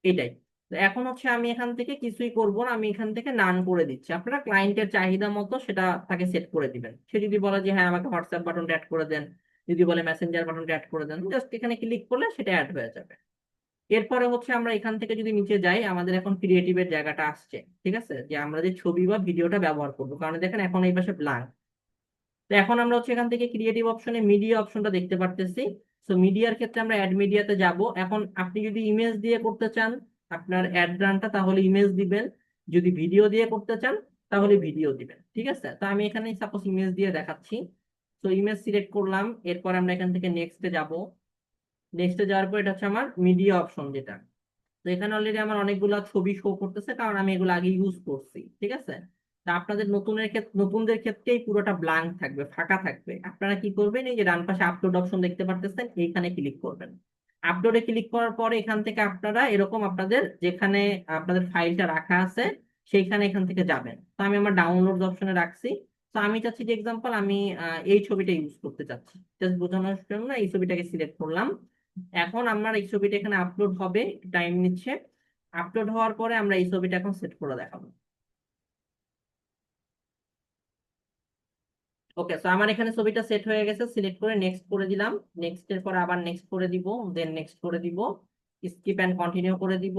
এটাই। তো এখন হচ্ছে আমি এখান থেকে কিছুই করব না, আমি এখান থেকে নান করে দিচ্ছি। আপনারা ক্লায়েন্টের চাহিদা মতো সেটা তাকে সেট করে দিবেন। সে যদি বলে যে হ্যাঁ আমাকে হোয়াটসঅ্যাপ বাটনটা অ্যাড করে দেন, যদি বলে মেসেঞ্জার বাটনটা অ্যাড করে দেন, জাস্ট এখানে ক্লিক করলে সেটা অ্যাড হয়ে যাবে। এরপরে হচ্ছে আমরা এখান থেকে যদি নিচে যাই, আমাদের এখন ক্রিয়েটিভের জায়গাটা আসছে, ঠিক আছে, যে আমরা যে ছবি বা ভিডিওটা ব্যবহার করবো, কারণ দেখেন এখন এই পাশে ব্ল্যাঙ্ক। তো এখন আমরা হচ্ছে এখান থেকে ক্রিয়েটিভ অপশনে মিডিয়া অপশনটা দেখতে পারতেছি। তো মিডিয়ার ক্ষেত্রে আমরা অ্যাড মিডিয়াতে যাব। এখন আপনি যদি ইমেজ দিয়ে করতে চান আপনার অ্যাড রানটা, তাহলে ইমেজ দিবেন। যদি ভিডিও দিয়ে করতে চান তাহলে ভিডিও দিবেন, ঠিক আছে। তো আমি এখানে সাপোজ ইমেজ দিয়ে দেখাচ্ছি। তো ইমেজ সিলেক্ট করলাম, এরপর আমরা এখান থেকে নেক্সটে যাব। নেক্সটে যাওয়ার পর এটা হচ্ছে আমার মিডিয়া অপশন যেটা। তো এখানে অলরেডি আমার অনেকগুলা ছবি শো করতেছে, কারণ আমি এগুলো আগে ইউজ করছি, ঠিক আছে। তা আপনাদের নতুনদের ক্ষেত্রেই পুরোটা ব্ল্যাঙ্ক থাকবে, ফাঁকা থাকবে। আপনারা কি করবেন, এই যে ডান পাশে আপলোড অপশন দেখতে পারতেছেন, এইখানে ক্লিক করবেন। আপলোডে ক্লিক করার পরে এখান থেকে আপনারা এরকম আপনাদের যেখানে আপনাদের ফাইলটা রাখা আছে সেইখানে এখান থেকে যাবেন। তো আমি আমার ডাউনলোড অপশনে রাখছি। তো আমি চাচ্ছি যে এক্সাম্পল আমি এই ছবিটা ইউজ করতে চাচ্ছি, জাস্ট বোঝানোর জন্য এই ছবিটাকে সিলেক্ট করলাম। এখন আমার এই ছবিটা এখানে আপলোড হবে, টাইম নিচ্ছে। আপলোড হওয়ার পরে আমরা এই ছবিটা এখন সেট করে দেখাবো। ওকে, তো আমার এখানে ছবিটা সেট হয়ে গেছে, সিলেক্ট করে নেক্সট করে দিলাম। নেক্সট এর পর আবার নেক্সট করে দিব, দেন নেক্সট করে দিব, স্কিপ এন্ড কন্টিনিউ করে দিব,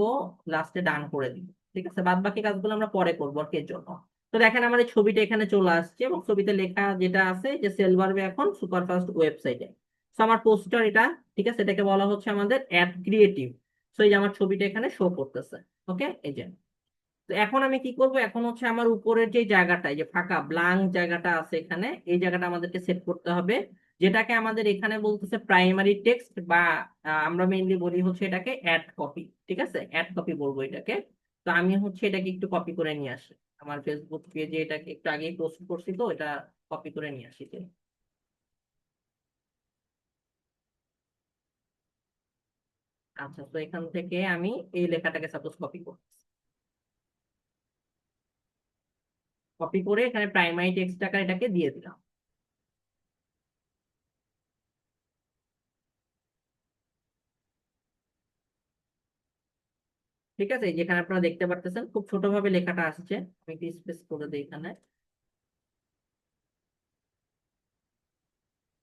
লাস্টে ডান করে দিব। ঠিক আছে, বাদ বাকি কাজগুলো আমরা পরে করবো আর কি এর জন্য। তো দেখেন আমার এই ছবিটা এখানে চলে আসছে, এবং ছবিতে লেখা যেটা আছে যে সেল বাড়বে এখন সুপারফাস্ট ওয়েবসাইটে। তো আমার পোস্টার এটা, ঠিক আছে, এটাকে বলা হচ্ছে আমাদের অ্যাড ক্রিয়েটিভ। তো এই যে আমার ছবিটা এখানে শো করতেছে। ওকে, এই যে। তো এখন আমি কি করব, এখন হচ্ছে আমার উপরের যে জায়গাটা, এই যে ফাঁকা ব্ল্যাঙ্ক জায়গাটা আছে এখানে, এই জায়গাটা আমাদেরকে সেট করতে হবে, যেটাকে আমাদের এখানে বলতেছে প্রাইমারি টেক্সট, বা আমরা মেইনলি বলি হচ্ছে এটাকে অ্যাড কপি। ঠিক আছে, অ্যাড কপি বলবো এটাকে। তো আমি হচ্ছে এটাকে একটু কপি করে নিয়ে আসি, আমার ফেসবুক পেজে এটাকে একটু আগে পোস্ট করছি, তো এটা কপি করে নিয়ে আসি। আচ্ছা, তো এখান থেকে আমি এই লেখাটাকে সাপোজ কপি করছি, কপি করে এখানে প্রাইমারি টেক্সট আকারে এটাকে দিয়ে দিলাম। ঠিক আছে, যেখানে আপনারা দেখতে পারতেছেন খুব ছোটভাবে লেখাটা আসছে, আমি একটু স্পেস করে দিই এখানে।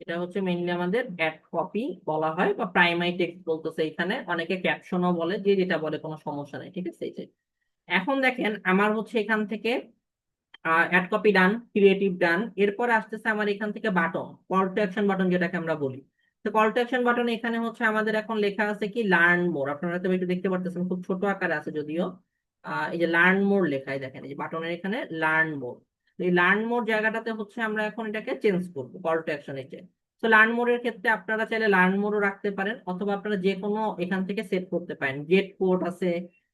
এটা হচ্ছে মেইনলি আমাদের অ্যাড কপি বলা হয় বা প্রাইমারি টেক্সট বলতেছে, এখানে অনেকে ক্যাপশনও বলে, যে যেটা বলে কোনো সমস্যা নেই। ঠিক আছে, এই যে এখন দেখেন আমার হচ্ছে এখান থেকে অ্যাড কপি ডান, ক্রিয়েটিভ ডান, এরপরে আসতেছে আমার এখান থেকে button, call to action button যেটাকে আমরা বলি। তো কল টু অ্যাকশন বাটন এখানে হচ্ছে আমাদের এখন লেখা আছে কি লার্ন মোর, আপনারা হয়তো একটু দেখতে পারতেছেন, খুব ছোট আকারে আছে যদিও। এই যে লার্ন মোর লেখায় দেখেন, এই যে বাটনের এখানে লার্ন মোর। এই লার্ন মোর জায়গাটাতে হচ্ছে আমরা এখন এটাকে চেঞ্জ করবো কল টু অ্যাকশন এ। তো লার্ন মোর এর ক্ষেত্রে আপনারা চাইলে লার্ন মোরও রাখতে পারেন, অথবা আপনারা যে কোনো এখান থেকে সেট করতে পারেন। গেট কোড আছে,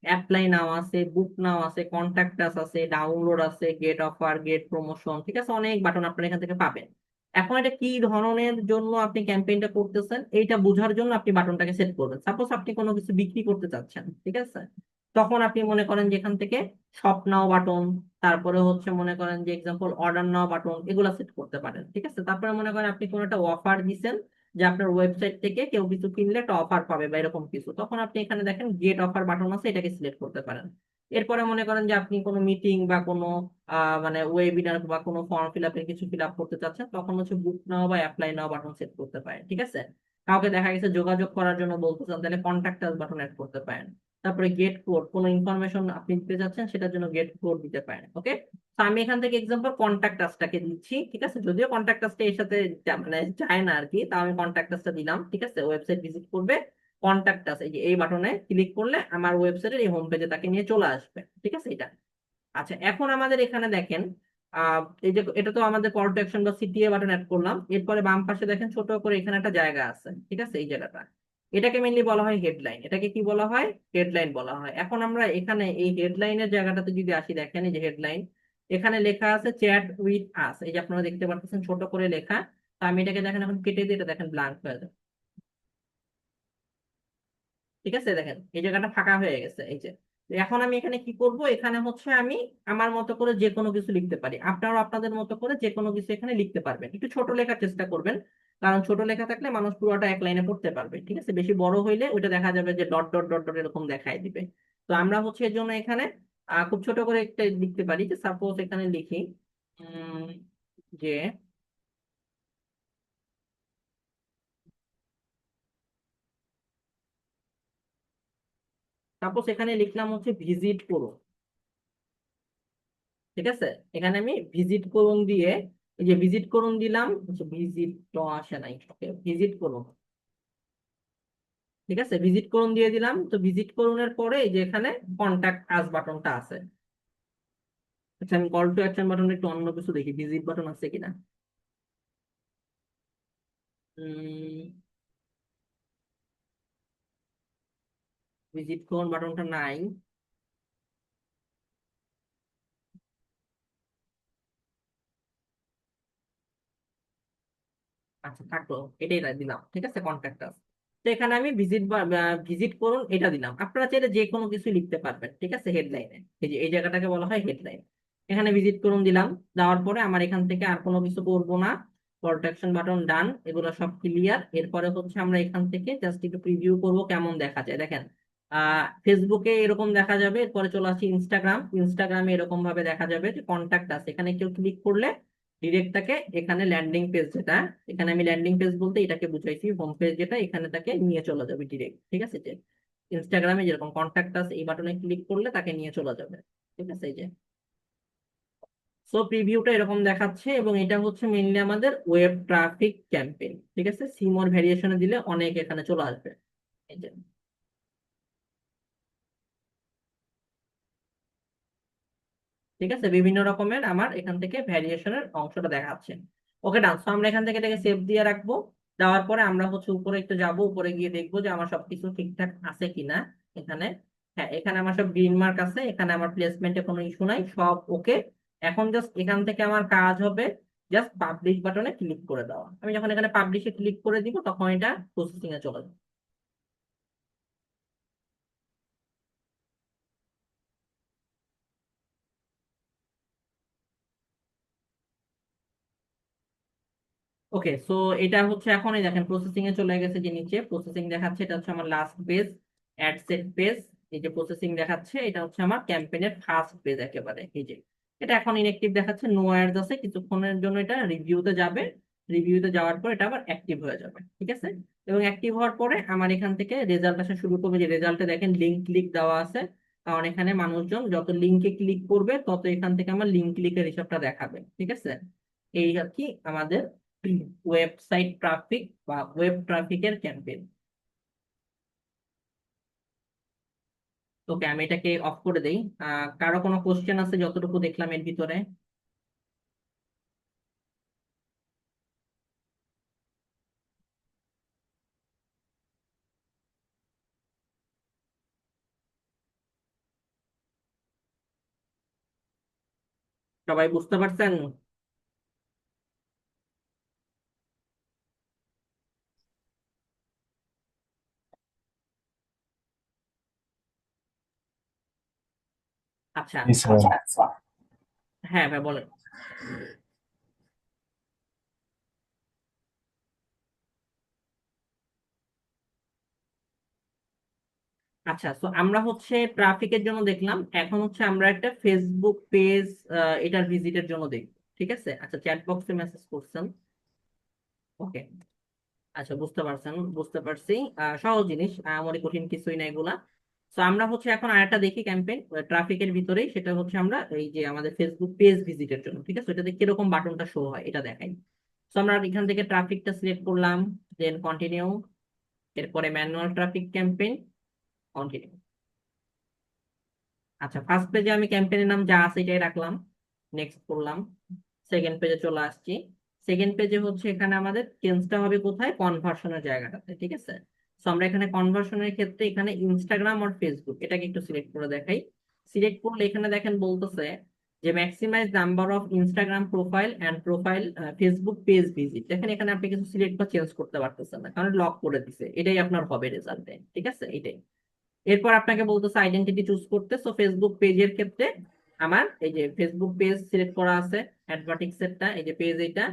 অ্যাপ্লাই নাও আছে, বুক নাও আছে, কন্টাক্ট আস আছে, ডাউনলোড আছে, গেট অফার, গেট প্রমোশন, ঠিক আছে, অনেক বাটন আপনারা এখান থেকে পাবেন। এখন এটা কি ধরনের জন্য আপনি ক্যাম্পেইনটা করতেছেন এইটা বোঝার জন্য আপনি বাটনটাকে সেট করবেন। সাপোজ আপনি কোনো কিছু বিক্রি করতে চাচ্ছেন, ঠিক আছে, তখন আপনি মনে করেন যে এখান থেকে শপ নাও বাটন, তারপরে হচ্ছে মনে করেন যে এক্সাম্পল অর্ডার নাও বাটন, এগুলো সেট করতে পারেন। ঠিক আছে, তারপরে মনে করেন আপনি কোনো একটা অফার দিচ্ছেন, যে আপনার ওয়েবসাইট থেকে কেউ কিছু কিনলে একটা অফার পাবে বা এরকম কিছু, তখন আপনি এখানে দেখেন গেট অফার বাটন আছে, এটাকে সিলেক্ট করতে পারেন। এরপরে মনে করেন যে আপনি কোনো মিটিং বা কোনো মানে ওয়েবিনার বা কোনো ফর্ম ফিল আপের কিছু ফিল আপ করতে চাচ্ছেন, তখন হচ্ছে বুক নাও বা অ্যাপ্লাই নাও বাটন সেট করতে পারেন। ঠিক আছে, কাউকে দেখা গেছে যোগাযোগ করার জন্য বলতে চান, তাহলে কন্ট্যাক্ট আস বাটন অ্যাড করতে পারেন। তারপরে গেট কোড, কোনো ইনফরমেশন আপনি দিতে চাচ্ছেন সেটার জন্য গেট কোড দিতে পারেন। ওকে, তো আমি এখান থেকে এক্সাম্পল কন্ট্যাক্ট আসটাকে দিচ্ছি। ঠিক আছে, যদিও কন্ট্যাক্ট আসটা এর সাথে মানে যায় না আর কি, তা আমি কন্ট্যাক্ট আসটা দিলাম। ঠিক আছে, ওয়েবসাইট ভিজিট করবে, কন্ট্যাক্ট আস এই যে এই বাটনে ক্লিক করলে আমার ওয়েবসাইটের এই হোম পেজে তাকে নিয়ে চলে আসবে। ঠিক আছে, এটা। আচ্ছা, এখন আমাদের এখানে দেখেন এই যে এটা তো আমাদের কল টু অ্যাকশন বা সিটিএ বাটন অ্যাড করলাম, এরপরে বাম পাশে দেখেন ছোট করে এখানে একটা জায়গা আছে। ঠিক আছে, এই জায়গাটা, এটাকে মেনলি বলা হয় হেডলাইন। এটাকে কি বলা হয়? হেডলাইন বলা হয়। এখন আমরা এখানে এই হেডলাইনের জায়গাটাতে যদি আসি, দেখেন এই যে হেডলাইন, এখানে লেখা আছে চ্যাট উইথ আস, এই যে আপনারা দেখতে পাচ্ছেন ছোট করে লেখা। তো আমি এটাকে দেখেন এখন কেটে দিয়ে এটা দেখেন ব্ল্যাঙ্ক হয়ে যাবে। ঠিক আছে, দেখেন এই জায়গাটা ফাঁকা হয়ে গেছে, এই যে। তো এখন আমি এখানে কি করব, এখানে হচ্ছে আমি আমার মতো করে যে কোনো কিছু লিখতে পারি, আপনারাও আপনাদের মতো করে যে কোনো কিছু এখানে লিখতে পারবেন। একটু ছোট লেখার চেষ্টা করবেন, কারণ ছোট লেখা থাকলে মানুষ পুরোটা এক লাইনে পড়তে পারবে। ঠিক আছে, বেশি বড় হইলে ওইটা দেখা যাবে যে ডট ডট ডট ডট এরকম দেখাই দিবে। তো আমরা হচ্ছে এর জন্য এখানে খুব ছোট করে একটা লিখতে পারি, যে সাপোজ এখানে লিখি উম, যে সাপোজ এখানে লিখলাম হচ্ছে ভিজিট করুন। ঠিক আছে, এখানে আমি ভিজিট করুন দিয়ে, এই যে ভিজিট করুন দিলাম, ভিজিট তো আসে নাই, ওকে ভিজিট করুন। ঠিক আছে, ভিজিট করুন দিয়ে দিলাম। তো ভিজিট করুনের পরে এই যে এখানে কন্টাক্ট আস বাটনটা আছে। আচ্ছা, আমি কল টু অ্যাকশন বাটন একটু অন্য কিছু দেখি, ভিজিট বাটন আছে কিনা। ভিজিট করুন বাটনটা নাই। আচ্ছা থাকলো, এটাই দিলাম। ঠিক আছে, কন্ট্যাক্ট আস। তো এখানে আমি ভিজিট ভিজিট করুন এটা দিলাম। আপনারা চাইলে যে কোনো কিছু লিখতে পারবেন। ঠিক আছে, হেডলাইনে এই যে এই জায়গাটাকে বলা হয় হেডলাইন। এখানে ভিজিট করুন দিলাম, দেওয়ার পরে আমার এখান থেকে আর কোনো কিছু করবো না। কল টু অ্যাকশন বাটন ডান, এগুলো সব ক্লিয়ার। এরপরে হচ্ছে আমরা এখান থেকে জাস্ট একটু প্রিভিউ করবো কেমন দেখা যায়। দেখেন ফেসবুকে এরকম দেখা যাবে, এরপরে চলে আসি ইনস্টাগ্রামে এরকম ভাবে দেখা যাবে যে কন্ট্যাক্ট আছে, এখানে কেউ ক্লিক করলে ডিরেক্ট তাকে এখানে ল্যান্ডিং পেজ যেটা, এখানে আমি ল্যান্ডিং পেজ বলতে এটাকে বুঝাইছি, হোম পেজ যেটা, এখানে তাকে নিয়ে চলে যাবে ডিরেক্ট। ঠিক আছে, যে ইনস্টাগ্রামে যেরকম কন্ট্যাক্ট আছে এই বাটনে ক্লিক করলে তাকে নিয়ে চলে যাবে। ঠিক আছে, এই যে সো প্রিভিউটা এরকম দেখাচ্ছে, এবং এটা হচ্ছে মেইনলি আমাদের ওয়েব ট্রাফিক ক্যাম্পেইন। ঠিক আছে, সিমোর ভ্যারিয়েশনে দিলে অনেক এখানে চলে আসবে। এই যে ঠিক আছে, বিভিন্ন রকমের আমার এখান থেকে ভ্যারিয়েশনের অংশটা দেখাচ্ছে। ওকে ডান, তো আমরা এখান থেকে এটাকে সেভ দিয়ে রাখবো। দেওয়ার পরে আমরা হচ্ছে উপরে একটু যাব, উপরে গিয়ে দেখবো যে আমার সবকিছু ঠিকঠাক আছে কিনা এখানে। হ্যাঁ, এখানে আমার সব গ্রিন মার্ক আছে, এখানে আমার প্লেসমেন্টে কোনো ইস্যু নাই, সব ওকে। এখন জাস্ট এখান থেকে আমার কাজ হবে জাস্ট পাবলিশ বাটনে ক্লিক করে দেওয়া। আমি যখন এখানে পাবলিশে ক্লিক করে দিব তখন এটা প্রসেসিং এ চলে যাবে। ওকে, সো এটা হচ্ছে এখন এই দেখেন প্রসেসিং এ চলে গেছে, যে নিচে প্রসেসিং দেখাচ্ছে, এটা হচ্ছে আমার last page, ad set page. এই যে প্রসেসিং দেখাচ্ছে, এটা হচ্ছে আমার ক্যাম্পেইনের ফার্স্ট পেজ একেবারে। এই যে এটা এখন ইনঅ্যাক্টিভ দেখাচ্ছে, নো অ্যাডস আছে, কিছুক্ষণের জন্য এটা রিভিউতে যাবে। রিভিউতে যাওয়ার পর এটা আবার অ্যাক্টিভ হয়ে যাবে, ঠিক আছে। এবং অ্যাক্টিভ হওয়ার পরে আমার এখান থেকে রেজাল্ট আসা শুরু করবে। যে রেজাল্টে দেখেন লিঙ্ক ক্লিক দেওয়া আছে, কারণ এখানে মানুষজন যত লিঙ্কে ক্লিক করবে তত এখান থেকে আমার লিঙ্ক ক্লিকের হিসাবটা দেখাবে, ঠিক আছে। এই আর কি আমাদের ওয়েবসাইট ট্রাফিক বা ওয়েব ট্রাফিকের ক্যাম্পেইন। ওকে, আমি এটাকে অফ করে দেই। কারো কোনো কোশ্চেন আছে যতটুকু দেখলাম এর ভিতরে? সবাই বুঝতে পারছেন? আচ্ছা। জি স্যার। হ্যাঁ ভাই বলেন। আচ্ছা, তো আমরা হচ্ছে ট্রাফিকের জন্য দেখলাম, এখন হচ্ছে আমরা একটা ফেসবুক পেজ এটার ভিজিটের জন্য দেখব, ঠিক আছে। আচ্ছা, চ্যাট বক্সে মেসেজ করছেন। ওকে। আচ্ছা, বুঝতে পারছেন, বুঝতে পারছি। সহজ জিনিস, আমার কঠিন কিছুই না এগুলা। তো আমরা হচ্ছে এখন আরেকটা দেখি ক্যাম্পেইন ট্রাফিকের ভিতরেই, সেটা হচ্ছে আমরা এই যে আমাদের ফেসবুক পেজ ভিজিটের জন্য, ঠিক আছে, এটাতে কিরকম বাটনটা শো হয় এটা দেখাই। তো আমরা এখান থেকে ট্রাফিকটা সিলেক্ট করলাম, দেন কন্টিনিউ। এরপরে ম্যানুয়াল ট্রাফিক ক্যাম্পেইন, কন্টিনিউ। আচ্ছা, ফার্স্ট পেজে আমি ক্যাম্পেইনের নাম যা আছে এটাই রাখলাম, নেক্সট করলাম। সেকেন্ড পেজে চলে আসছি। সেকেন্ড পেজে হচ্ছে এখানে আমাদের চেঞ্জটা হবে কোথায়, কনভার্সনের জায়গাটাতে, ঠিক আছে। তো আমরা এখানে কনভার্সনের ক্ষেত্রে এখানে ইনস্টাগ্রাম আর ফেসবুক এটাকে একটু সিলেক্ট করে দেখাই। সিলেক্ট করলে এখানে দেখেন বলতেছে যে maximise number of Instagram profile and profile Facebook page visit. দেখেন এখানে আপনি কিছু সিলেক্ট বা চেঞ্জ করতে পারতেছেন না, কারণ লক করে দিছে। এটাই আপনার হবে রেজাল্টে, ঠিক আছে, এটাই। এরপর আপনাকে বলতেছে আইডেন্টিটি চুজ করতে। সো ফেসবুক পেজের ক্ষেত্রে আমার এই যে ফেসবুক পেজ সিলেক্ট করা আছে, অ্যাডভার্টিক্সেরটা, এই যে পেজ এটা।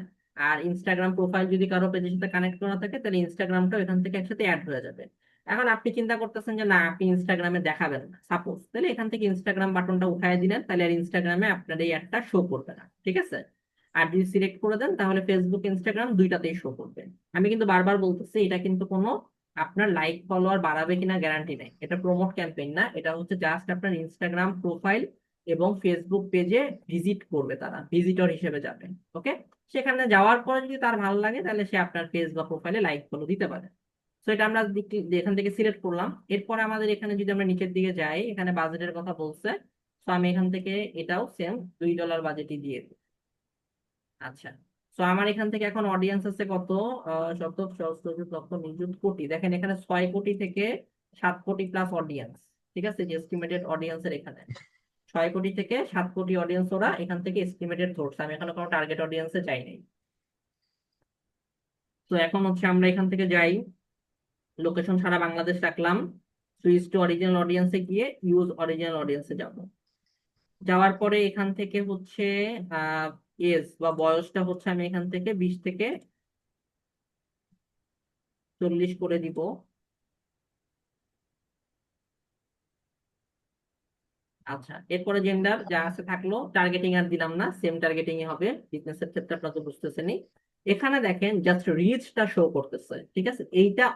আর ইনস্টাগ্রাম প্রোফাইল যদি কারো পেজের সাথে কানেক্ট করা থাকে তাহলে ইনস্টাগ্রামটা এখান থেকে একসাথে অ্যাড হয়ে যাবে। এখন আপনি চিন্তা করতেছেন যে না, আপনি ইনস্টাগ্রামে দেখাবেন না সাপোজ, তাহলে এখান থেকে ইনস্টাগ্রাম বাটনটা উঠাই দিলেন, তাহলে আর ইনস্টাগ্রামে আপনার এই অ্যাডটা শো করবে না, ঠিক আছে। আর যদি সিলেক্ট করে দেন তাহলে ফেসবুক ইনস্টাগ্রাম দুইটাতেই শো করবে। আমি কিন্তু বারবার বলতেছি এটা কিন্তু কোনো আপনার লাইক ফলোয়ার বাড়াবে কিনা গ্যারান্টি নেই, এটা প্রমোট ক্যাম্পেইন না, এটা হচ্ছে জাস্ট আপনার ইনস্টাগ্রাম প্রোফাইল এবং ফেসবুক পেজে ভিজিট করবে, তারা ভিজিটর হিসেবে যাবে। ওকে। সেখানে যাওয়ার পরে যদি তার ভালো লাগে তাহলে সে আপনার পেজ বা প্রোফাইলে লাইক ফলো দিতে পারে। তো এটা আমরা এখান থেকে সিলেক্ট করলাম। এরপরে আমাদের এখানে যদি আমরা নিচের দিকে যাই, এখানে বাজেটের কথা বলছে। তো আমি এখান থেকে এটাও সেম $2 বাজেটই দিয়ে দিই। আচ্ছা। তো আমার এখান থেকে এখন অডিয়েন্স আছে কত, শতক সহস্র লক্ষ নিযুত কোটি। দেখেন এখানে 6 কোটি থেকে 7 কোটি প্লাস অডিয়েন্স, ঠিক আছে, যে এস্টিমেটেড অডিয়েন্সের এখানে 6 কোটি থেকে 7 কোটি অডিয়েন্স ওরা এখান থেকে এস্টিমেটেড ধরছে। আমি এখানে কোনো টার্গেট অডিয়েন্সে চাই নাই। তো এখন হচ্ছে আমরা এখান থেকে যাই, লোকেশন সারা বাংলাদেশ রাখলাম। সুইচ টু অরিজিনাল অডিয়েন্সে গিয়ে ইউজ অরিজিনাল অডিয়েন্সে যাব। যাওয়ার পরে এখান থেকে হচ্ছে আহ এজ বা বয়সটা হচ্ছে আমি এখান থেকে 20 থেকে 40 করে দিব। আচ্ছা, এরপরে জেন্ডার যা আছে থাকলো, টার্গেটিং আর দিলাম না, সেম টার্গেটিং হবে বিজনেসের ক্ষেত্রে, আপনারা তো বুঝতেছেনই। এখানে দেখেন জাস্ট রিচটা শো করতেছে, ঠিক আছে। এইটা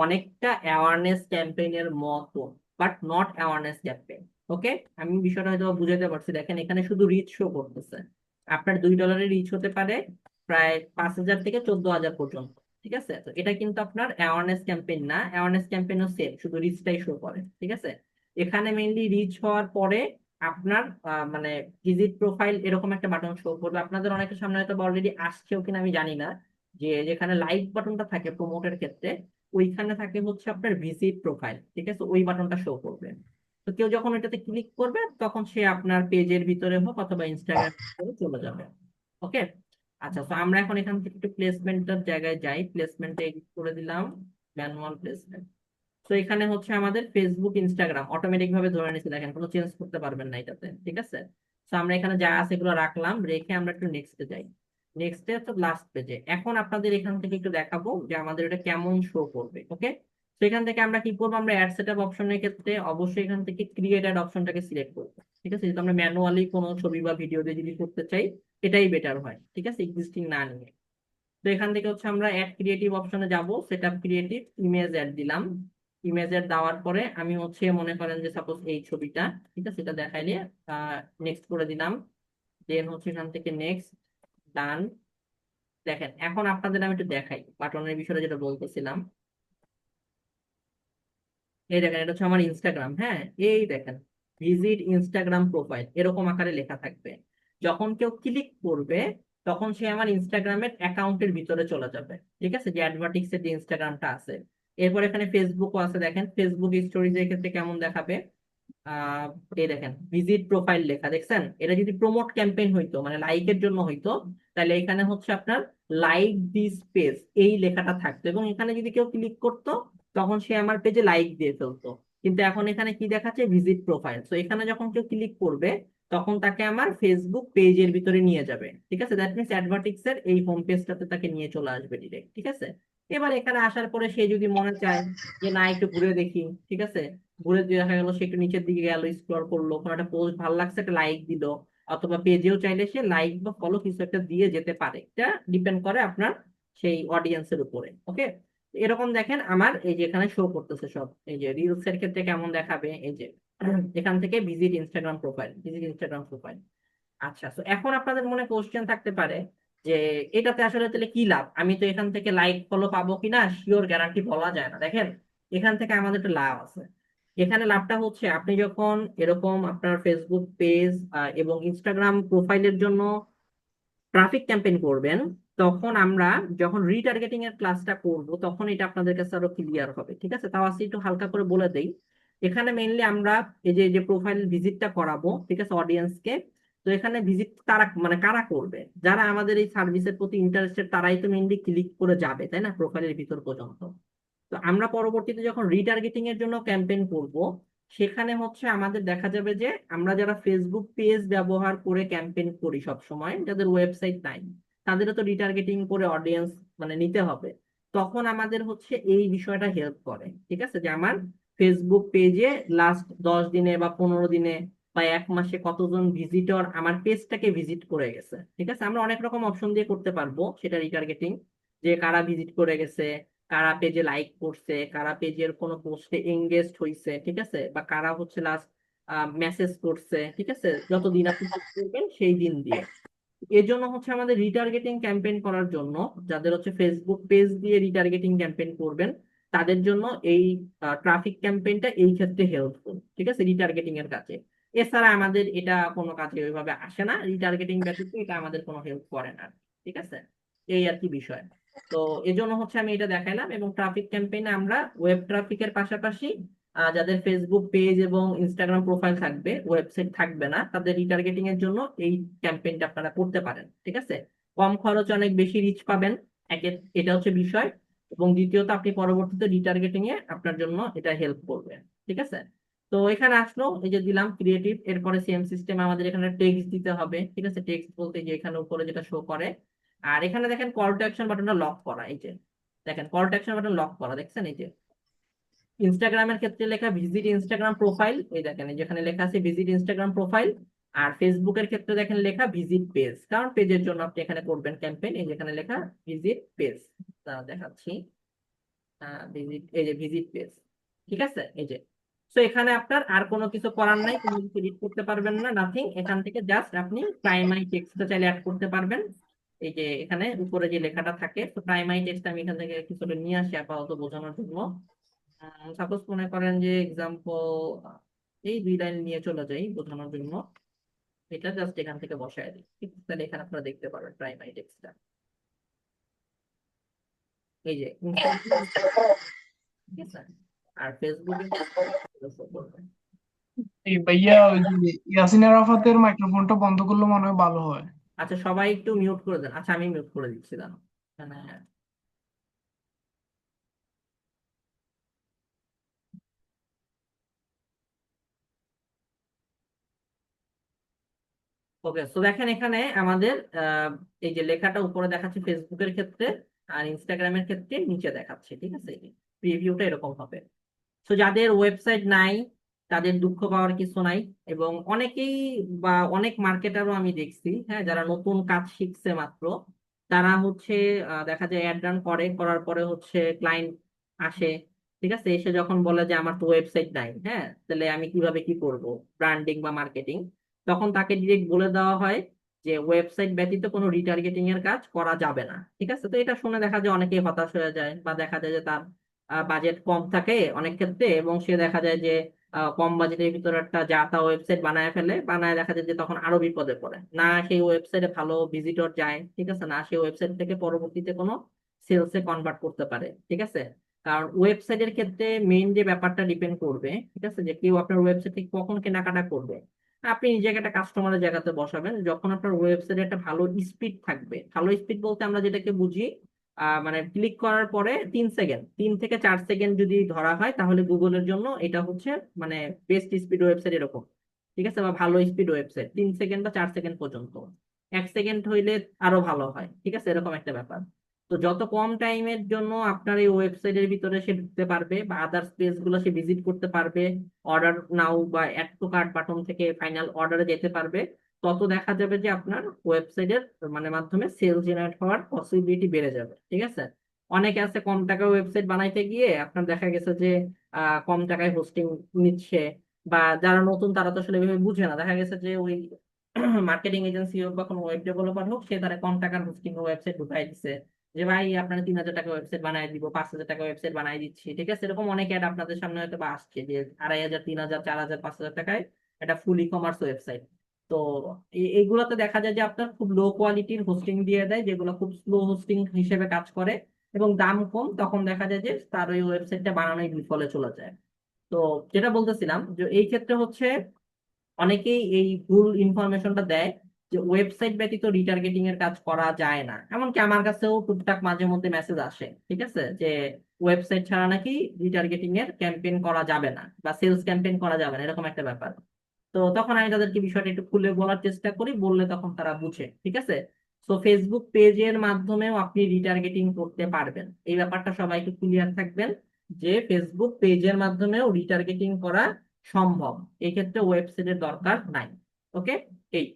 অনেকটা অ্যাওয়ারনেস ক্যাম্পেইনের মতো, বাট নট অ্যাওয়ারনেস ক্যাম্পেইন। ওকে। আমি বিষয়টা হয়তো বুঝাতে পারছি। দেখেন এখানে শুধু রিচ শো করতেছে। আপনার $2 রিচ হতে পারে প্রায় 5,000 থেকে 14,000 পর্যন্ত, ঠিক আছে। তো এটা কিন্তু আপনার অ্যাওয়ারনেস ক্যাম্পেইন না, অ্যাওয়ারনেস ক্যাম্পেইনও সেম, শুধু রিচটাই শো করে, ঠিক আছে। এখানে মেইনলি রিচ হওয়ার পরে আপনার মানে ভিজিট প্রোফাইল এরকম একটা বাটন শো করবে। আপনাদের অনেকের সামনে হয়তো অলরেডি আসছেও কিনা আমি জানি না, যে যেখানে লাইক বাটনটা থাকে প্রমোটের ক্ষেত্রে, ওইখানে থাকে হচ্ছে আপনার ভিজিট প্রোফাইল, ঠিক আছে, ওই বাটনটা শো করবে। তো কেউ যখন এটাতে ক্লিক করবে তখন সে আপনার পেজের ভিতরে হোক অথবা ইনস্টাগ্রাম চলে যাবে। ওকে। আচ্ছা, তো আমরা এখন এখান থেকে একটু প্লেসমেন্টের জায়গায় যাই, প্লেসমেন্টে এডিট করে দিলাম, ম্যানুয়াল প্লেসমেন্ট। তো এখানে হচ্ছে আমাদের ফেসবুক ইনস্টাগ্রাম অটোমেটিক ভাবে ধরে নিচ্ছে, দেখেন কোনো চেঞ্জ করতে পারবেন না এটাতে, ঠিক আছে। তো আমরা এখানে যা আছে এগুলো রাখলাম, রেখে আমরা একটু নেক্সটে যাই। নেক্সটে তো লাস্ট পেজে এখন আপনাদের এখান থেকে একটু দেখাবো যে আমাদের এটা কেমন শো করবে। ওকে। তো এখান থেকে আমরা কি করবো, আমরা অ্যাড সেটআপ অপশনের ক্ষেত্রে অবশ্যই এখান থেকে ক্রিয়েট অ্যাড অপশনটাকে সিলেক্ট করবো। ঠিক আছে, যেহেতু আমরা ম্যানুয়ালি কোনো ছবি বা ভিডিও দিয়ে যদি করতে চাই এটাই বেটার হয়, ঠিক আছে, এক্সিস্টিং না নিয়ে। তো এখান থেকে হচ্ছে আমরা অ্যাড ক্রিয়েটিভ অপশনে যাব, সেটআপ ক্রিয়েটিভ, ইমেজ অ্যাড দিলাম। ইমেজ অ্যাড দেওয়ার পরে আমি হচ্ছে মনে করেন যে সাপোজ এই ছবিটা, ঠিক আছে, এটা দেখাইলে নেক্সট করে দিলাম। দেন হচ্ছে এখান থেকে নেক্সট, ডান। দেখেন এখন আপনাদের আমি একটু দেখাই বাটনের বিষয়টা যেটা বলতেছিলাম। এই দেখেন এটা হচ্ছে আমার ইনস্টাগ্রাম, হ্যাঁ। এই দেখেন ভিজিট ইনস্টাগ্রাম প্রোফাইল এরকম আকারে লেখা থাকবে। যখন কেউ ক্লিক করবে তখন সে আমার ইনস্টাগ্রামের অ্যাকাউন্টের ভিতরে চলে যাবে, ঠিক আছে, যে অ্যাডভার্টিক্স এর যে ইনস্টাগ্রামটা আছে। এরপর এখানে ফেসবুকও আছে, দেখেন ফেসবুক স্টোরিজ এর ক্ষেত্রে কেমন দেখাবে। আহ এই দেখেন ভিজিট প্রোফাইল লেখা দেখছেন, এটা যদি প্রমোট ক্যাম্পেইন হইতো মানে লাইকের জন্য হইতো, তাহলে এখানে হচ্ছে আপনার লাইক দিস পেজ এই লেখাটা থাকতো, এবং এখানে যদি কেউ ক্লিক করতো তখন সে আমার পেজে লাইক দিয়ে ফেলতো। কিন্তু এখন এখানে কি দেখাচ্ছে, ভিজিট প্রোফাইল। তো এখানে যখন কেউ ক্লিক করবে তখন তাকে আমার ফেসবুক পেজের ভিতরে নিয়ে যাবে, ঠিক আছে, দ্যাট মিনস অ্যাডভার্টিক্স এর এই হোম পেজটাতে তাকে নিয়ে চলে আসবে ডিরেক্ট, ঠিক আছে। এবার এখানে আসার পরে সে যদি মনে চায় যে না একটু ঘুরে দেখি, ঠিক আছে, ঘুরে দিয়ে দেখা গেল সে একটু নিচের দিকে গেল, স্ক্রল করলো, কোনো একটা পোস্ট ভালো লাগছে একটা লাইক দিল, অথবা পেজেও চাইলে সে লাইক বা ফলো কিছু একটা দিয়ে যেতে পারে, এটা ডিপেন্ড করে আপনার সেই অডিয়েন্সের উপরে। ওকে, এরকম দেখেন আমার এই যে এখানে শো করতেছে সব, এই যে রিলস এর ক্ষেত্রে কেমন দেখাবে, এই যে এখান থেকে visit Instagram profile, visit Instagram profile. আচ্ছা, তো এখন আপনাদের মনে কোশ্চেন থাকতে পারে যে এটাতে আসলে তাহলে কি লাভ, আমি তো এখান থেকে লাইক ফলো পাবো কিনা শিওর গ্যারান্টি বলা যায় না। দেখেন এখান থেকে আমাদের একটা লাভ আছে। এখানে লাভটা হচ্ছে আপনি যখন এরকম আপনার ফেসবুক পেজ এবং ইনস্টাগ্রাম প্রোফাইলের জন্য ট্রাফিক ক্যাম্পেইন করবেন, তখন আমরা যখন রিটার্গেটিং এর ক্লাসটা করব তখন এটা আপনাদের কাছে আরো ক্লিয়ার হবে, ঠিক আছে। তাও আজকে একটু হালকা করে বলে দেই। এখানে মেইনলি আমরা এই যে প্রোফাইল ভিজিটটা করাবো, ঠিক আছে, অডিয়েন্সকে। তো এখানে ভিজিট তারা মানে কারা করবে, যারা আমাদের এই সার্ভিসের প্রতি ইন্টারেস্টেড তারাই তো মেইনলি ক্লিক করে যাবে, তাই না, প্রোফাইলের ভিতর পর্যন্ত। তো আমরা পরবর্তীতে যখন রিটার্গেটিং এর জন্য ক্যাম্পেইন করব, সেখানে হচ্ছে আমাদের দেখা যাবে যে আমরা যারা ফেসবুক পেজ ব্যবহার করে ক্যাম্পেইন করি সব সময়, যাদের ওয়েবসাইট নাই, তাদেরও তো রিটার্গেটিং করে অডিয়েন্স মানে নিতে হবে। তখন আমাদের হচ্ছে এই বিষয়টা হেল্প করে, ঠিক আছে, যে আমার ফেসবুক পেজে লাস্ট 10 দিনে বা 15 দিনে বা 1 মাসে কতজন ভিজিটর আমার পেজটাকে ভিজিট করে গেছে, ঠিক আছে। আমরা অনেক রকম অপশন দিয়ে করতে পারবো সেটা রিটার্গেটিং, যে কারা ভিজিট করে গেছে, কারা পেজে লাইক করছে, কারা পেজের কোনো পোস্টে এঙ্গেজড হইছে, ঠিক আছে, বা কারা হচ্ছে লাস্ট মেসেজ করছে, ঠিক আছে, যতদিন আপনি post করবেন সেই দিন দিয়ে। এর জন্য হচ্ছে আমাদের রিটার্গেটিং ক্যাম্পেইন করার জন্য, যাদের হচ্ছে ফেসবুক পেজ দিয়ে রিটার্গেটিং ক্যাম্পেইন করবেন তাদের জন্য এই ট্রাফিক ক্যাম্পেইনটা এই ক্ষেত্রে হেল্পফুল, ঠিক আছে, রিটার্গেটিং এর কাছে। এছাড়া আমাদের এটা কোনো কাজে ওইভাবে আসে না, রিটার্গেটিং ব্যতীত এটা আমাদের কোনো হেল্প করে না, ঠিক আছে। এই আর কি বিষয়। তো এই জন্য হচ্ছে আমি এটা দেখাইলাম, এবং ট্রাফিক ক্যাম্পেইনে আমরা ওয়েব ট্রাফিকের পাশাপাশি যাদের ফেসবুক পেজ এবং ইনস্টাগ্রাম প্রোফাইল থাকবে, ওয়েবসাইট থাকবে না, তাদের রিটার্গেটিং এর জন্য এই ক্যাম্পেইনটা আপনারা করতে পারেন, ঠিক আছে। কম খরচে অনেক বেশি রিচ পাবেন, একে এটা হচ্ছে বিষয়। এবং দ্বিতীয়ত আপনি পরবর্তীতে রিটার্গেটিং এ আপনার জন্য এটা হেল্প করবে, ঠিক আছে। তো এখানে আসলো এই যে দিলাম ক্রিয়েটিভ, এরপরে সেম সিস্টেম আমাদের এখানে টেক্সট দিতে হবে, ঠিক আছে। টেক্সট বলতে যে এখানে উপরে যেটা শো করে, আর এখানে দেখেন কল টু অ্যাকশন বাটনটা লক করা, এই যে দেখেন call to action button lock করা দেখছেন, এই যে ইনস্টাগ্রামের ক্ষেত্রে লেখা ভিজিট ইনস্টাগ্রাম প্রোফাইল, এই দেখেন এই যেখানে লেখা আছে ভিজিট ইনস্টাগ্রাম প্রোফাইল। আর ফেসবুকের ক্ষেত্রে দেখেন লেখা ভিজিট পেজ, কারণ পেজের জন্য আপনি এখানে করবেন ক্যাম্পেইন, এই যেখানে লেখা ভিজিট পেজ। দেখাচ্ছি, ভিজিট, এই যে ভিজিট পেজ, ঠিক আছে, এই যে। তো এখানে আপনার আর কোনো কিছু করার নাই, কোনো কিছু এডিট করতে পারবেন না, নাথিং। এখান থেকে জাস্ট আপনি প্রাইমারি টেক্সটটা চাইলে অ্যাড করতে পারবেন। এই যে এখানে উপরে যে লেখাটা থাকে, তো প্রাইমারি টেক্সট আমি এখান থেকে কিছুটা নিয়ে আসি আপাতত বোঝানোর জন্য। সাপোজ মনে করেন যে এক্সাম্পল এই 2 লাইন নিয়ে চলে যাই বোঝানোর জন্য, এটা জাস্ট এখান থেকে বসায় দিই, ঠিক আছে? তাহলে এখানে আপনারা দেখতে পারবেন প্রাইমারি টেক্সটটা, এই যে Instagram, ঠিক আছে, আর ফেসবুকে করবে। এই ভাইয়া ওই যে ইয়াসিন আরাফাতের মাইক্রোফোনটা বন্ধ করলে মনে হয় ভালো হয়। আচ্ছা সবাই একটু মিউট করে দেন, আচ্ছা আমি মিউট করে দিচ্ছি দাঁড়াও। এখানে ওকে, তো দেখেন এখানে আমাদের এই যে লেখাটা উপরে দেখাচ্ছে ফেসবুকের ক্ষেত্রে, আর ইনস্টাগ্রামের ক্ষেত্রে নিচে দেখাচ্ছে, ঠিক আছে? প্রিভিউটা এরকম হবে। তো যাদের ওয়েবসাইট নাই তাদের দুঃখ পাওয়ার কিছু নাই। এবং অনেকেই বা অনেক মার্কেটারও আমি দেখছি, হ্যাঁ, যারা নতুন কাজ শিখছে মাত্র, তারা হচ্ছে দেখা যায় অ্যাড রান করার পরে হচ্ছে ক্লায়েন্ট আসে, ঠিক আছে, এসে যখন বলে যে আমার তো ওয়েবসাইট নাই, হ্যাঁ, তাহলে আমি কিভাবে কি করব, ব্র্যান্ডিং বা মার্কেটিং, তখন তাকে ডিরেক্ট বলে দেওয়া হয় যে ওয়েবসাইট ব্যতীত কোনো রিটার্গেটিং এর কাজ করা যাবে না, ঠিক আছে। তো এটা শুনে দেখা যায় অনেকেই হতাশ হয়ে যায়, বা দেখা যায় যে তার বাজেট কম থাকে অনেক ক্ষেত্রে, এবং সে দেখা যায় যে কম বাজেটের ভিতরে একটা যা তা ওয়েবসাইট বানায় দেখা যায় যে তখন আরো বিপদে পড়ে, না সেই ওয়েবসাইটে ভালো ভিজিটর যায়, ঠিক আছে, না সেই ওয়েবসাইট থেকে পরবর্তীতে কোনো সেলসে কনভার্ট করতে পারে, ঠিক আছে। কারণ ওয়েবসাইটের ক্ষেত্রে মেইন যে ব্যাপারটা ডিপেন্ড করবে, ঠিক আছে, যে কেউ আপনার ওয়েবসাইট থেকে কখন কেনাকাটা করবে। আপনি নিজেকে একটা কাস্টমারের জায়গাতে বসাবেন, যখন আপনার ওয়েবসাইটে একটা ভালো স্পিড থাকবে। ভালো স্পিড বলতে আমরা যেটাকে বুঝি, মানে ক্লিক করার পরে 3 সেকেন্ড, 3 থেকে 4 সেকেন্ড যদি ধরা হয়, তাহলে গুগলের জন্য এটা হচ্ছে মানে বেস্ট স্পিড ওয়েবসাইট এরকম, ঠিক আছে, বা ভালো স্পিড ওয়েবসাইট 3 সেকেন্ড বা 4 সেকেন্ড পর্যন্ত। 1 সেকেন্ড হইলে আরো ভালো হয়, ঠিক আছে, এরকম একটা ব্যাপার। তো যত কম টাইমের জন্য আপনার এই ওয়েবসাইটের ভিতরে সে ঢুকতে পারবে বা আদার স্পেস গুলো সে ভিজিট করতে পারবে, অর্ডার নাও বা অ্যাড টু কার্ট বাটন থেকে ফাইনাল অর্ডারে যেতে পারবে, তত দেখা যাবে যে আপনার ওয়েবসাইটের মানে মাধ্যমে সেল জেনারেট হওয়ার পসিবিলিটি বেড়ে যাবে, ঠিক আছে। অনেকে আছে কম টাকায় ওয়েবসাইট বানাইতে গিয়ে আপনার দেখা গেছে যে কম টাকায় হোস্টিং নিচ্ছে, বা যারা নতুন তারা তো আসলে এভাবে বুঝে না, দেখা গেছে যে ওই মার্কেটিং এজেন্সি হোক বা কোনো ওয়েব ডেভেলপার হোক, সে তারা কম টাকার হোস্টিং ওয়েবসাইট ঢুকাই দিচ্ছে, যে ভাই আপনার 3,000 টাকা ওয়েবসাইট বানাই দিব, 5,000 টাকা ওয়েবসাইট বানাই দিচ্ছি, ঠিক আছে। এরকম অনেক অ্যাড আপনাদের সামনে হয়তো বা আসছে যে 2,500, 3,000, 4,000, 5,000 টাকায় একটা ফুল ই কমার্স ওয়েবসাইট। তো এইগুলোতে দেখা যায় যে আপনার খুব লো কোয়ালিটির হোস্টিং দিয়ে দেয়, যেগুলো খুব স্লো হোস্টিং হিসেবে কাজ করে এবং দাম কম, তখন দেখা যায় যে তার ওই ওয়েবসাইটটা বানানোই বিফলে চলে যায়। তো যেটা বলতেছিলাম যে এই ক্ষেত্রে হচ্ছে অনেকেই এই ভুল ইনফরমেশনটা দেয় যে ওয়েবসাইট ব্যতীত রিটার্গেটিং এর কাজ করা যায় না। এমনকি আমার কাছেও টুকটাক মাঝে মধ্যে মেসেজ আসে, ঠিক আছে, যে ওয়েবসাইট ছাড়া নাকি রিটার্গেটিং এর ক্যাম্পেইন করা যাবে না বা সেলস ক্যাম্পেইন করা যাবে না, এরকম একটা ব্যাপার। তো তখন আমি তাদেরকে বিষয়টা একটু খুলে বলার চেষ্টা করি, বললে তখন তারা বুঝে, ঠিক আছে। তো ফেসবুক পেজের মাধ্যমেও আপনি রিটার্গেটিং করতে পারবেন, এই ব্যাপারটা সবাই একটু ক্লিয়ার থাকবেন, যে ফেসবুক পেজের মাধ্যমেও রিটার্গেটিং করা সম্ভব, এক্ষেত্রে ওয়েবসাইটের দরকার নাই। ওকে, এই।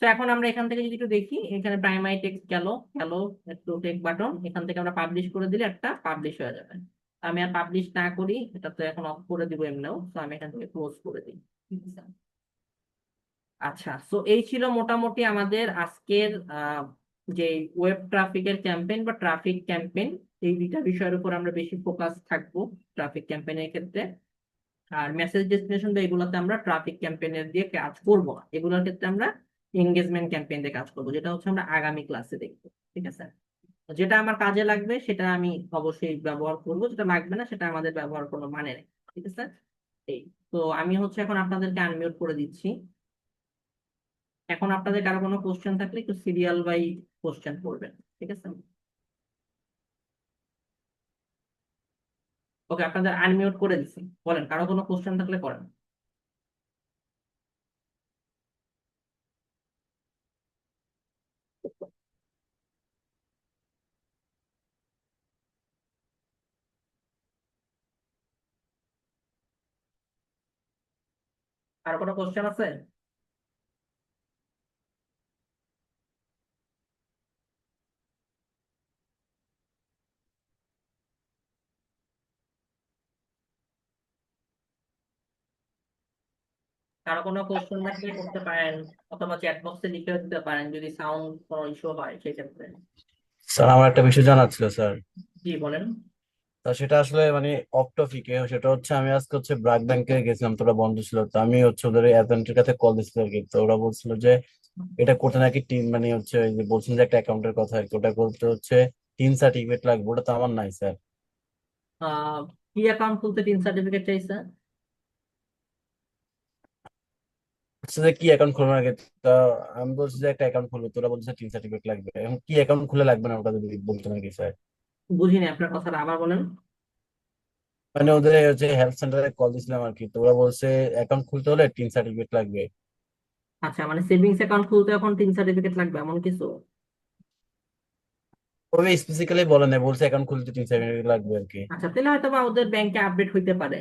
তো এখন আমরা এখান থেকে যদি একটু দেখি, এখানে প্রাইমারি টেক্সট গেল গেল, একটু টেক বাটন, এখান থেকে আমরা পাবলিশ করে দিলে একটা পাবলিশ হয়ে যাবে। আমি আর পাবলিশ না করি, এটা তো এখন অফ করে দিব এমনিও, তো আমি এখান থেকে ক্লোজ করে দিই, ঠিক আছে। আচ্ছা, তো এই ছিল মোটামুটি আমাদের আজকের যে ওয়েব ট্রাফিকের ক্যাম্পেইন বা ট্রাফিক ক্যাম্পেইন, এই দুইটা বিষয়ের উপর আমরা বেশি ফোকাস থাকবো ট্রাফিক ক্যাম্পেইনের ক্ষেত্রে। আর মেসেজ ডেস্টিনেশন বা এগুলোতে আমরা ট্রাফিক ক্যাম্পেইনের দিয়ে কাজ করব না, এগুলোর ক্ষেত্রে আমরা এঙ্গেজমেন্ট ক্যাম্পেইন দিয়ে কাজ করবো, যেটা হচ্ছে আমরা আগামী ক্লাসে দেখবো, ঠিক আছে। যেটা আমার কাজে লাগবে সেটা আমি অবশ্যই ব্যবহার করবো, যেটা লাগবে না সেটা আমাদের ব্যবহার কোনো মানে নেই, ঠিক আছে। এই, তো আমি হচ্ছে এখন আপনাদেরকে আনমিউট করে দিচ্ছি। এখন আপনাদের কারো কোনো কোশ্চেন থাকলে একটু সিরিয়াল বাই কোশ্চেন করবেন, ঠিক আছে। ওকে, আপনাদের আনমিউট করে দিচ্ছি, বলেন কারো কোনো কোশ্চেন থাকলে করেন। কারো কোনো কোশ্চেন আছে? কারো কোনো কোশ্চেন থাকলে করতে পারেন, অথবা চ্যাট বক্সে লিখে দিতে পারেন যদি সাউন্ড কোনো ইস্যু হয় সেক্ষেত্রে। স্যার আমার একটা বিষয় জানার ছিল স্যার। জি বলেন। তা সেটা আসলে মানে অফ টপিকে, সেটা হচ্ছে আমি আজকে হচ্ছে ব্র্যাক ব্যাংকে গেছিলাম, তো ওরা বন্ধ ছিল, তো আমি হচ্ছে ওদের এজেন্টের কাছে কল দিচ্ছিল আর কি। তো ওরা বলছিল যে এটা করতে নাকি টিম মানে হচ্ছে ওই যে বলছেন যে একটা অ্যাকাউন্টের কথা আর কি, ওটা করতে হচ্ছে টিন সার্টিফিকেট লাগবে, ওটা তো আমার নাই স্যার। আহ কি অ্যাকাউন্ট খুলতে 3 সার্টিফিকেট চাইছে? হচ্ছে যে কি অ্যাকাউন্ট খুলবো আগে, তা আমি বলছি যে একটা অ্যাকাউন্ট খুলবো, তোরা বলছে টিন সার্টিফিকেট লাগবে, এখন কি অ্যাকাউন্ট খুলে লাগবে না ওটা যদি বলতো নাকি স্যার। বুঝিনি আপনার কথাটা, আবার বলেন। মানে ওদের হচ্ছে হেল্প সেন্টারে কল দিছিলাম আর কি, তো ওরা বলছে অ্যাকাউন্ট খুলতে হলে টিন সার্টিফিকেট লাগবে। আচ্ছা, মানে সেভিংস অ্যাকাউন্ট খুলতে এখন 3 সার্টিফিকেট লাগবে এমন কিছু? ওই স্পেসিক্যালি বলে নাই, বলছে অ্যাকাউন্ট খুলতে 3 সেকেন্ড লাগবে আর কি। আচ্ছা, তাহলে হয়তো বা ওদের ব্যাংকে আপডেট হইতে পারে।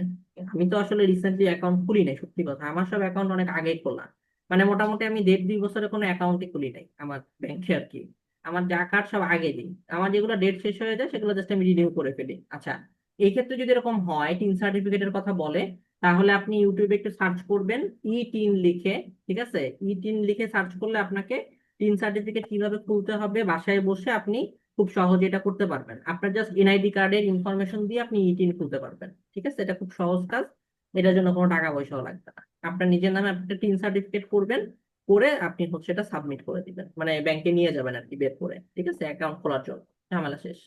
আমি তো আসলে রিসেন্টলি অ্যাকাউন্ট খুলি নাই, সত্যি কথা। আমার সব অ্যাকাউন্ট অনেক আগেই খোলা। মানে মোটামুটি আমি 1.5-2 বছরে কোনো অ্যাকাউন্টই খুলি নাই আমার ব্যাংকে আর কি। আমার যা কার্ড সব আগে দিই। আমার যেগুলো ডেট শেষ হয়ে যায় সেগুলো জাস্ট আমি রিনিউ করে ফেলি। আচ্ছা, এই ক্ষেত্রে যদি এরকম হয়, টিন সার্টিফিকেটের কথা বলে, তাহলে আপনি ইউটিউবে একটু সার্চ করবেন ই টিন লিখে। ঠিক আছে, ই টিন লিখে সার্চ করলে আপনাকে টিন সার্টিফিকেট কিভাবে খুলতে হবে বাসায় বসে আপনি খুব সহজে এটা করতে পারবেন। আপনার জাস্ট এনআইডি কার্ডের ইনফরমেশন দিয়ে আপনি ইটিন খুলতে পারবেন। ঠিক আছে, এটা খুব সহজ কাজ। এটার জন্য কোনো টাকা পয়সাও লাগবে না। আপনার নিজের নামে আপনি একটা টিন সার্টিফিকেট করবেন, করে আপনি হচ্ছে এটা সাবমিট করে দিবেন, মানে ব্যাংকে নিয়ে যাবেন আর কি বের করে। ঠিক আছে, অ্যাকাউন্ট খোলার জন্য ঝামেলা শেষ।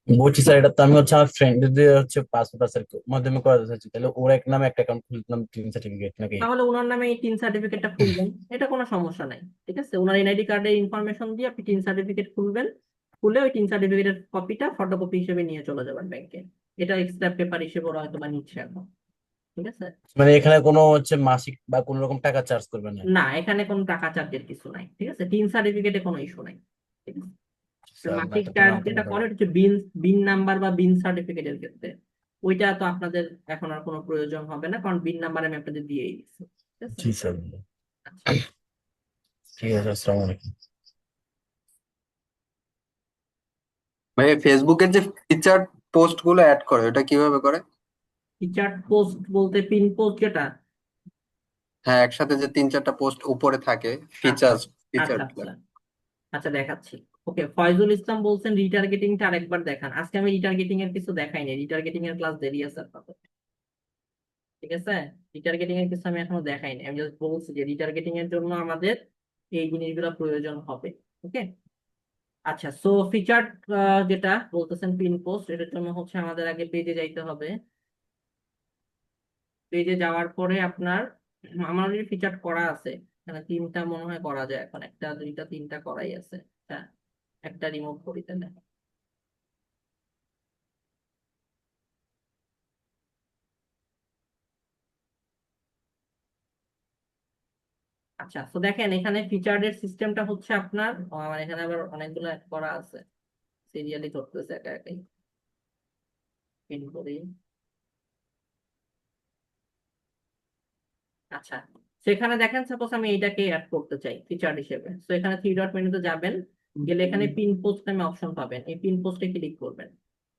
বলছি স্যার, এটা তো আমি হচ্ছে আমার ফ্রেন্ডদের দিয়ে হচ্ছে পাসপোর্ট আছে মাধ্যমে করাতে চাচ্ছি, তাহলে ওর এক নামে একটা অ্যাকাউন্ট খুলতাম 3 সার্টিফিকেট নাকি? তাহলে ওনার নামে এই টিন সার্টিফিকেটটা খুলবেন, এটা কোনো সমস্যা নাই। ঠিক আছে, ওনার এনআইডি কার্ডের ইনফরমেশন দিয়ে আপনি টিন সার্টিফিকেট খুলবেন। খুলে ওই টিন সার্টিফিকেটের কপিটা ফটোকপি হিসেবে নিয়ে চলে যাবেন ব্যাংকে। এটা এক্সট্রা পেপার হিসেবে ওরা হয়তো বা নিচ্ছে এখন। ঠিক আছে। মানে এখানে কোনো হচ্ছে মাসিক বা কোনো রকম টাকা চার্জ করবে না? না, এখানে কোনো টাকা চার্জের কিছু নাই। ঠিক আছে, টিন সার্টিফিকেটে কোনো ইস্যু নাই। ঠিক আছে। স্যার না, মাসিক এটা তো চার্জ জানতাম না যেটা তাহলে। করে এটা হচ্ছে বিন বিন নাম্বার বা বিন সার্টিফিকেটের ক্ষেত্রে। ওইটা তো আপনাদের এখন আর কোনো প্রয়োজন হবে না, কারণ বিন নাম্বার আমি আপনাদের দিয়েই দিচ্ছি। ঠিক আছে। জি স্যার। আচ্ছা, ঠিক আছে, আসসালামু আলাইকুম। ভাই ফেসবুকের যে ফিচার পোস্ট গুলো অ্যাড করে ওটা কিভাবে করে? ফিচার পোস্ট বলতে পিন পোস্ট যেটা? হ্যাঁ, একসাথে যে 3-4টা পোস্ট উপরে থাকে, আচ্ছা ফিচার ফিচার আচ্ছা আচ্ছা আচ্ছা, দেখাচ্ছি। ওকে, ফয়জুল ইসলাম বলছেন রিটার্গেটিংটা আরেকবার দেখান। আজকে আমি রিটার্গেটিং এর কিছু দেখাইনি, রিটার্গেটিং এর ক্লাস দেরি আছে আপনাদের। ঠিক আছে, রিটার্গেটিং এর কিছু আমি এখনো দেখাইনি, আমি জাস্ট বলছি যে রিটার্গেটিং এর জন্য আমাদের এই জিনিসগুলো প্রয়োজন হবে। ওকে। আচ্ছা, সো ফিচার যেটা বলতেছেন পিন পোস্ট, এটার জন্য হচ্ছে আমাদের আগে পেজে যাইতে হবে। পেজে যাওয়ার পরে আপনার, আমার ফিচার করা আছে এখানে তিনটা মনে হয় করা যায় এখন, একটা দুইটা তিনটা করাই আছে। হ্যাঁ, একটা রিমুভ করি তাহলে। আচ্ছা, তো দেখেন এখানে ফিচার্ড এর সিস্টেমটা হচ্ছে আপনার মানে এখানে আবার অনেকগুলো add করা আছে, সিরিয়ালি করতেছে একা একাই। পিন করি। আচ্ছা, সেখানে দেখেন সাপোজ আমি এইটাকে অ্যাড করতে চাই ফিচার হিসেবে, তো এখানে থ্রি ডট মেনুতে যাবেন। গেলে এখানে পিন পোস্ট নামে অপশন পাবেন, এই পিন পোস্টে ক্লিক করবেন।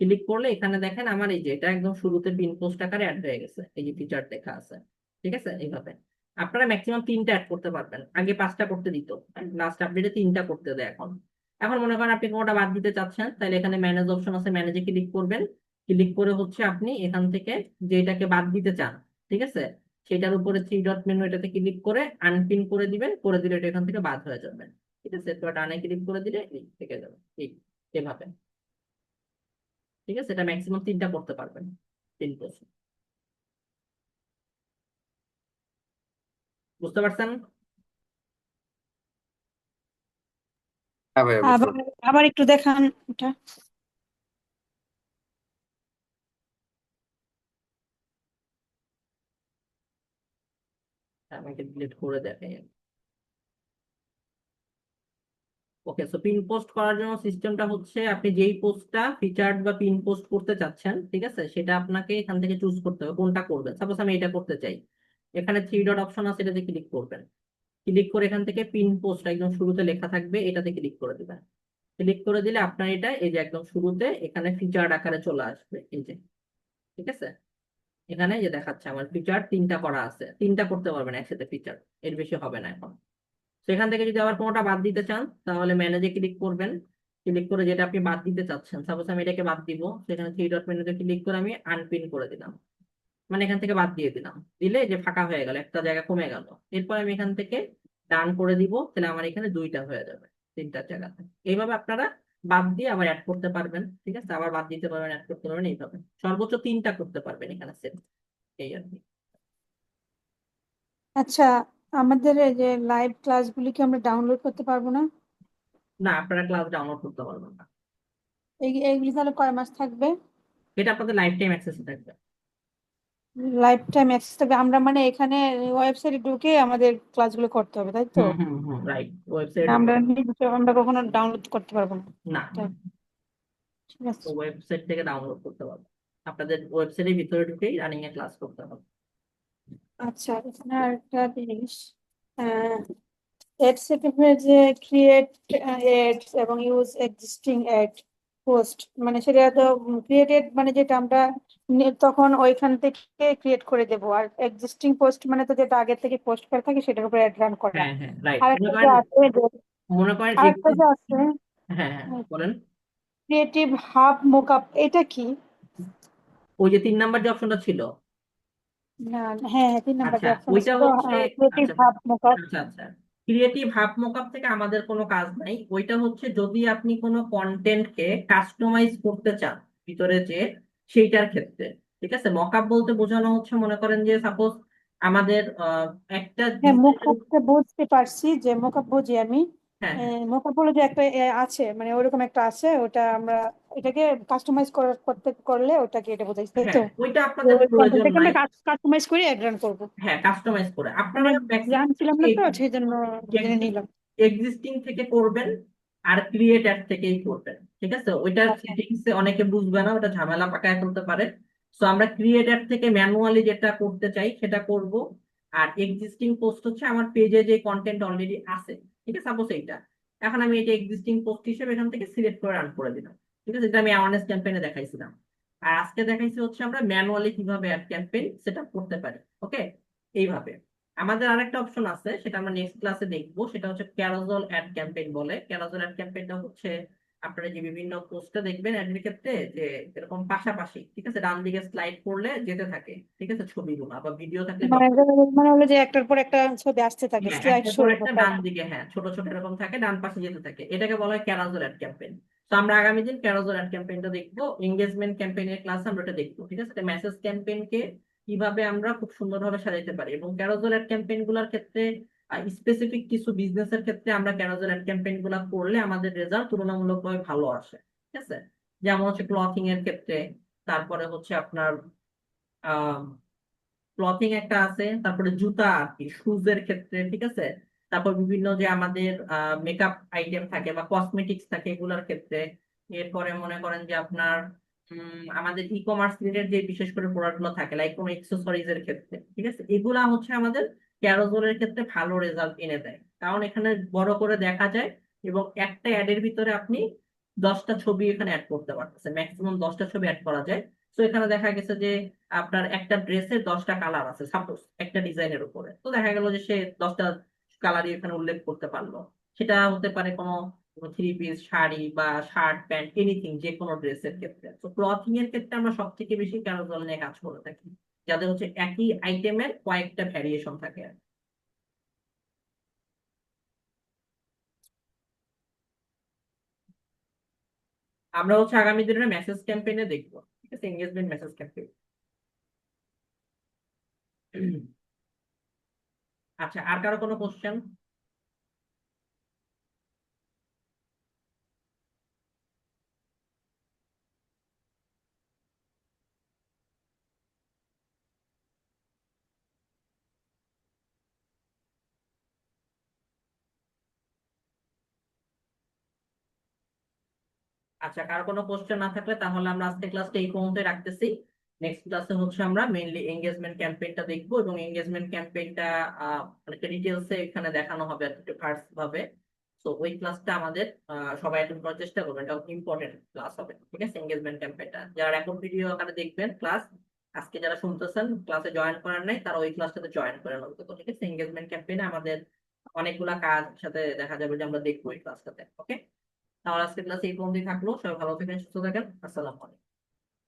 ক্লিক করলে এখানে দেখেন আমার এই যে এটা একদম শুরুতে পিন পোস্ট আকারে অ্যাড হয়ে গেছে, এই যে ফিচার লেখা আছে। ঠিক আছে, এইভাবে আপনারা ম্যাক্সিমাম তিনটা অ্যাড করতে পারবেন। আগে 5টা করতে দিত, লাস্ট আপডেটে 3টা করতে দেয় এখন। এখন মনে করেন আপনি কোনোটা বাদ দিতে চাচ্ছেন, তাহলে এখানে ম্যানেজ অপশন আছে, ম্যানেজে ক্লিক করবেন। ক্লিক করে হচ্ছে আপনি এখান থেকে যেটাকে বাদ দিতে চান, ঠিক আছে, সেটার উপরে থ্রি ডট মেনু, এটাতে ক্লিক করে আনপিন করে দিবেন, করে দিলে এটা এখান থেকে বাদ হয়ে যাবে। ঠিক আছে, তো ডানে ক্লিক করে দিলে এই থেকে যাবে এই এভাবে। ঠিক আছে, এটা ম্যাক্সিমাম 3টা করতে পারবেন, 3 প্রশ্ন। বুঝতে পারছেন? হ্যাঁ ভাইয়া, বুঝতে আবার পারছি। আবার একটু দেখান এটা। আমাকে ডিলিট করে দেখাই। ওকে, সো পিন পোস্ট করার জন্য সিস্টেমটা হচ্ছে আপনি যেই পোস্টটা ফিচার্ড বা পিন পোস্ট করতে চাচ্ছেন, ঠিক আছে, সেটা আপনাকে এখান থেকে চুজ করতে হবে কোনটা করবেন। সাপোজ আমি এটা করতে চাই, এখানে থ্রি ডট অপশন আছে, এটাতে ক্লিক করবেন। ক্লিক করে এখান থেকে পিন পোস্ট একদম শুরুতে লেখা থাকবে, এটাতে ক্লিক করে দিবেন। ক্লিক করে দিলে আপনার এটা এই যে একদম শুরুতে এখানে ফিচার্ড আকারে চলে আসবে, এই যে। ঠিক আছে, এখানে যে দেখাচ্ছে আমার ফিচার 3টা করা আছে, 3টা করতে পারবেন একসাথে ফিচার, এর বেশি হবে না এখন। সেখান থেকে যদি আবার কোনোটা বাদ দিতে চান, তাহলে ম্যানেজে ক্লিক করবেন। ক্লিক করে যেটা আপনি বাদ দিতে চাচ্ছেন, সাপোজ আমি এটাকে বাদ দিব, সেখানে থ্রি ডট মেনুতে ক্লিক করে আমি আনপিন করে দিলাম, মানে এখান থেকে বাদ দিয়ে দিলাম। দিলে যে ফাঁকা হয়ে গেল, একটা জায়গা কমে গেল। এরপর আমি এখান থেকে ডান করে দিব, তাহলে আমার এখানে 2টা হয়ে যাবে 3টার জায়গাতে। এইভাবে আপনারা বাদ দিয়ে আবার অ্যাড করতে পারবেন। ঠিক আছে, আবার বাদ দিতে পারবেন, অ্যাড করতে পারবেন, এইভাবে সর্বোচ্চ 3টা করতে পারবেন এখানে সেট। এই আর কি। আচ্ছা, আমাদের এই যে লাইভ ক্লাসগুলি কি আমরা ডাউনলোড করতে পারবো না? না, আপনারা ক্লাস ডাউনলোড করতে পারবেন না। এইগুলি তাহলে কয় মাস থাকবে? এটা আপনাদের লাইফ টাইম অ্যাক্সেস থাকবে। লাইফ টাইম অ্যাক্সেস থাকবে? আমরা মানে এখানে ওয়েবসাইটে ঢুকে আমাদের ক্লাসগুলো করতে হবে, তাই তো? হুম হুম হুম, রাইট, ওয়েবসাইট। আমরা কখনো ডাউনলোড করতে পারবো না? না, তাই। ঠিক আছে। তো ওয়েবসাইট থেকে ডাউনলোড করতে পারবেন, আপনাদের ওয়েবসাইটের ভিতরে ঢুকেই রানিং এ ক্লাস করতে হবে। আচ্ছা, এখানে আরেকটা জিনিস, এড সেটিংয়ে যে ক্রিয়েট এডস এবং ইউজ এক্সিস্টিং এড পোস্ট, মানে সেটা তো ক্রিয়েটেড মানে যেটা আমরা তখন ওইখান থেকে ক্রিয়েট করে দেব, আর এক্সিস্টিং পোস্ট মানে তো যেটা আগে থেকে পোস্ট করে থাকে সেটার উপর অ্যাড রান করা। হ্যাঁ হ্যাঁ রাইট, আর মনে একটা যে করেন আছে আরেকটা যে আছে হ্যাঁ হ্যাঁ বলেন। ক্রিয়েটিভ হাব মোকআপ, এটা কি? ওই যে 3 নাম্বার যে অপশনটা ছিল, না, হ্যাঁ হ্যাঁ 3 নাম্বার আচ্ছা যে অপশন ওইটা আছে হচ্ছে, ক্রিয়েটিভ আচ্ছা হাব মোকআপ। আচ্ছা আচ্ছা, ক্রিয়েটিভ হাব মকআপ থেকে আমাদের কোনো কাজ নাই। ওইটা হচ্ছে যদি আপনি কোনো কন্টেন্টকে কাস্টমাইজ করতে চান ভিতরে যে, সেইটার ক্ষেত্রে। ঠিক আছে, মকআপ বলতে বোঝানো হচ্ছে, মনে করেন যে সাপোজ আমাদের একটা হ্যাঁ, ডিজাইনের, মোকআপটা বুঝতে পারছি, যে মোকআপ বুঝি আমি। হ্যাঁ হ্যাঁ মোকআপ বলে যে একটা আছে, মানে ওরকম একটা আছে, ওটা আমরা এটাকে কাস্টমাইজ করতে করলে ওটাকে এটা বোঝাইছে, তাই তো? হ্যাঁ ওইটা যে আপনাদের ওই প্রয়োজন কন্টেন্টটাকে নাই। আমরা কাস্টমাইজ করে অ্যাড রান করবো। হ্যাঁ কাস্টমাইজ করে মানে আপনারা ম্যাক্সিমাম জানছিলাম না তো, সেই জন্য জেনে নিলাম। এক্সিস্টিং থেকে করবেন আর ক্রিয়েট অ্যাড থেকেই করবেন। ঠিক আছে, ওইটার আচ্ছা, সেটিংস অনেকে বুঝবে না, ওটা ঝামেলা পাকায় ফেলতে পারে। তো আমরা ক্রিয়েট অ্যাড থেকে ম্যানুয়ালি যেটা করতে চাই সেটা করব। আর এক্সিস্টিং পোস্ট হচ্ছে আমার পেজে যে কন্টেন্ট অলরেডি আছে, ঠিক আছে, সাপোজ এইটা, এখন আমি এটা এক্সিস্টিং পোস্ট হিসেবে এখান থেকে সিলেক্ট করে রান করে দিলাম। ঠিক আছে, এটা আমি অ্যাওয়ারনেস ক্যাম্পেইনে দেখাইছিলাম। আর আজকে দেখাইছি হচ্ছে আমরা ম্যানুয়ালি কিভাবে অ্যাড ক্যাম্পেইন সেট আপ করতে পারি। ওকে, এইভাবে। আমাদের আরেকটা অপশন আছে, সেটা আমরা নেক্সট ক্লাসে দেখবো, সেটা হচ্ছে ক্যারোজল অ্যাড ক্যাম্পেইন বলে। ক্যারোজল অ্যাড ক্যাম্পেইনটা হচ্ছে আপনারা যে বিভিন্ন পোস্টে দেখবেন অ্যাডের ক্ষেত্রে যে এরকম পাশাপাশি, ঠিক আছে, ডান দিকে স্লাইড করলে যেতে থাকে, ঠিক আছে, ছবিগুলো বা ভিডিও থাকলে মানে মানে হলো যে একটার পর একটা ছবি আসতে থাকে, হ্যাঁ স্লাইড একটার শো পর একটা টাইপ। ডান দিকে, হ্যাঁ ছোট ছোট এরকম থাকে, ডান পাশে যেতে থাকে, এটাকে বলা হয় ক্যারোজল অ্যাড ক্যাম্পেইন। তো আমরা আগামী দিন ক্যারোজল অ্যাড ক্যাম্পেইনটা দেখবো, এঙ্গেজমেন্ট ক্যাম্পেইনের ক্লাস আমরা এটা দেখবো। ঠিক আছে, মেসেজ ক্যাম্পেইনকে কিভাবে আমরা খুব সুন্দরভাবে সাজাইতে পারি, এবং ক্যারোজল অ্যাড ক্যাম্পেইন গুলার ক্ষেত্রে স্পেসিফিক কিছু বিজনেসের ক্ষেত্রে আমরা ক্যারোজল অ্যাড ক্যাম্পেইন গুলা করলে আমাদের রেজাল্ট তুলনামূলকভাবে ভালো আসে। ঠিক আছে, যেমন হচ্ছে ক্লথিং এর ক্ষেত্রে, তারপরে হচ্ছে আপনার ক্লথিং একটা আছে, তারপরে জুতা আর কি, শুজ এর ক্ষেত্রে। ঠিক আছে, তারপর বিভিন্ন যে আমাদের মেকআপ আইটেম থাকে বা কসমেটিক্স থাকে এগুলোর ক্ষেত্রে। এরপরে মনে করেন যে আপনার আমাদের ই কমার্স রিলেটেড যে বিশেষ করে প্রোডাক্ট গুলো থাকে, লাইক কোনো এক্সেসরিজ এর ক্ষেত্রে। ঠিক আছে, এগুলা হচ্ছে আমাদের ক্যারোজলের ক্ষেত্রে ভালো রেজাল্ট এনে দেয়, কারণ এখানে বড় করে দেখা যায় এবং একটা অ্যাডের ভিতরে আপনি 10টা ছবি এখানে অ্যাড করতে পারতেছেন, ম্যাক্সিমাম 10টা ছবি অ্যাড করা যায়। তো এখানে দেখা গেছে যে আপনার একটা ড্রেসের 10টা কালার আছে সাপোজ একটা ডিজাইনের উপরে, তো দেখা গেল যে সে 10টা কালারই এখানে উল্লেখ করতে পারলো। সেটা হতে পারে কোনো থ্রি পিস শাড়ি বা শার্ট প্যান্ট এনিথিং, যে কোনো ড্রেসের ক্ষেত্রে। তো ক্লথিং এর ক্ষেত্রে আমরা সব থেকে বেশি ক্যারোজল নিয়ে কাজ করে থাকি, যাদের হচ্ছে একই আইটেমের কয়েকটা ভ্যারিয়েশন থাকে। আমরা হচ্ছে আগামী দিনের মেসেজ ক্যাম্পেইনে দেখবো। ঠিক আছে, এঙ্গেজমেন্ট মেসেজ ক্যাম্পেইন। আচ্ছা, আর কারো কোনো কোশ্চেন? আচ্ছা, কারো কোনো কোশ্চেন না থাকলে তাহলে আমরা আজকে ক্লাসটা এই পর্যন্তই রাখতেছি। নেক্সট ক্লাসে হচ্ছে আমরা মেইনলি এঙ্গেজমেন্ট ক্যাম্পেইনটা দেখবো, এবং এঙ্গেজমেন্ট ক্যাম্পেইনটা অনেকটা ডিটেলসে এখানে দেখানো হবে একটু ফার্স্ট ভাবে। তো ওই ক্লাসটা আমাদের সবাই অ্যাটেন্ড করার চেষ্টা করবেন, এটা ইম্পর্টেন্ট ক্লাস হবে। ঠিক আছে, এঙ্গেজমেন্ট ক্যাম্পেইনটা যারা রেকর্ড ভিডিও আকারে দেখবেন ক্লাস, আজকে যারা শুনতেছেন ক্লাসে জয়েন করার নাই তারা ওই ক্লাসটাতে জয়েন করে নেবেন। তো ঠিক আছে, এঙ্গেজমেন্ট ক্যাম্পেইনে আমাদের অনেকগুলা কাজ সাথে দেখা যাবে যে আমরা দেখবো এই ক্লাসটাতে। ওকে, তাহলে আজকের ক্লাস এই পর্যন্তই থাকলো, সবাই ভালো থাকেন, সুস্থ থাকেন, আসসালামু আলাইকুম।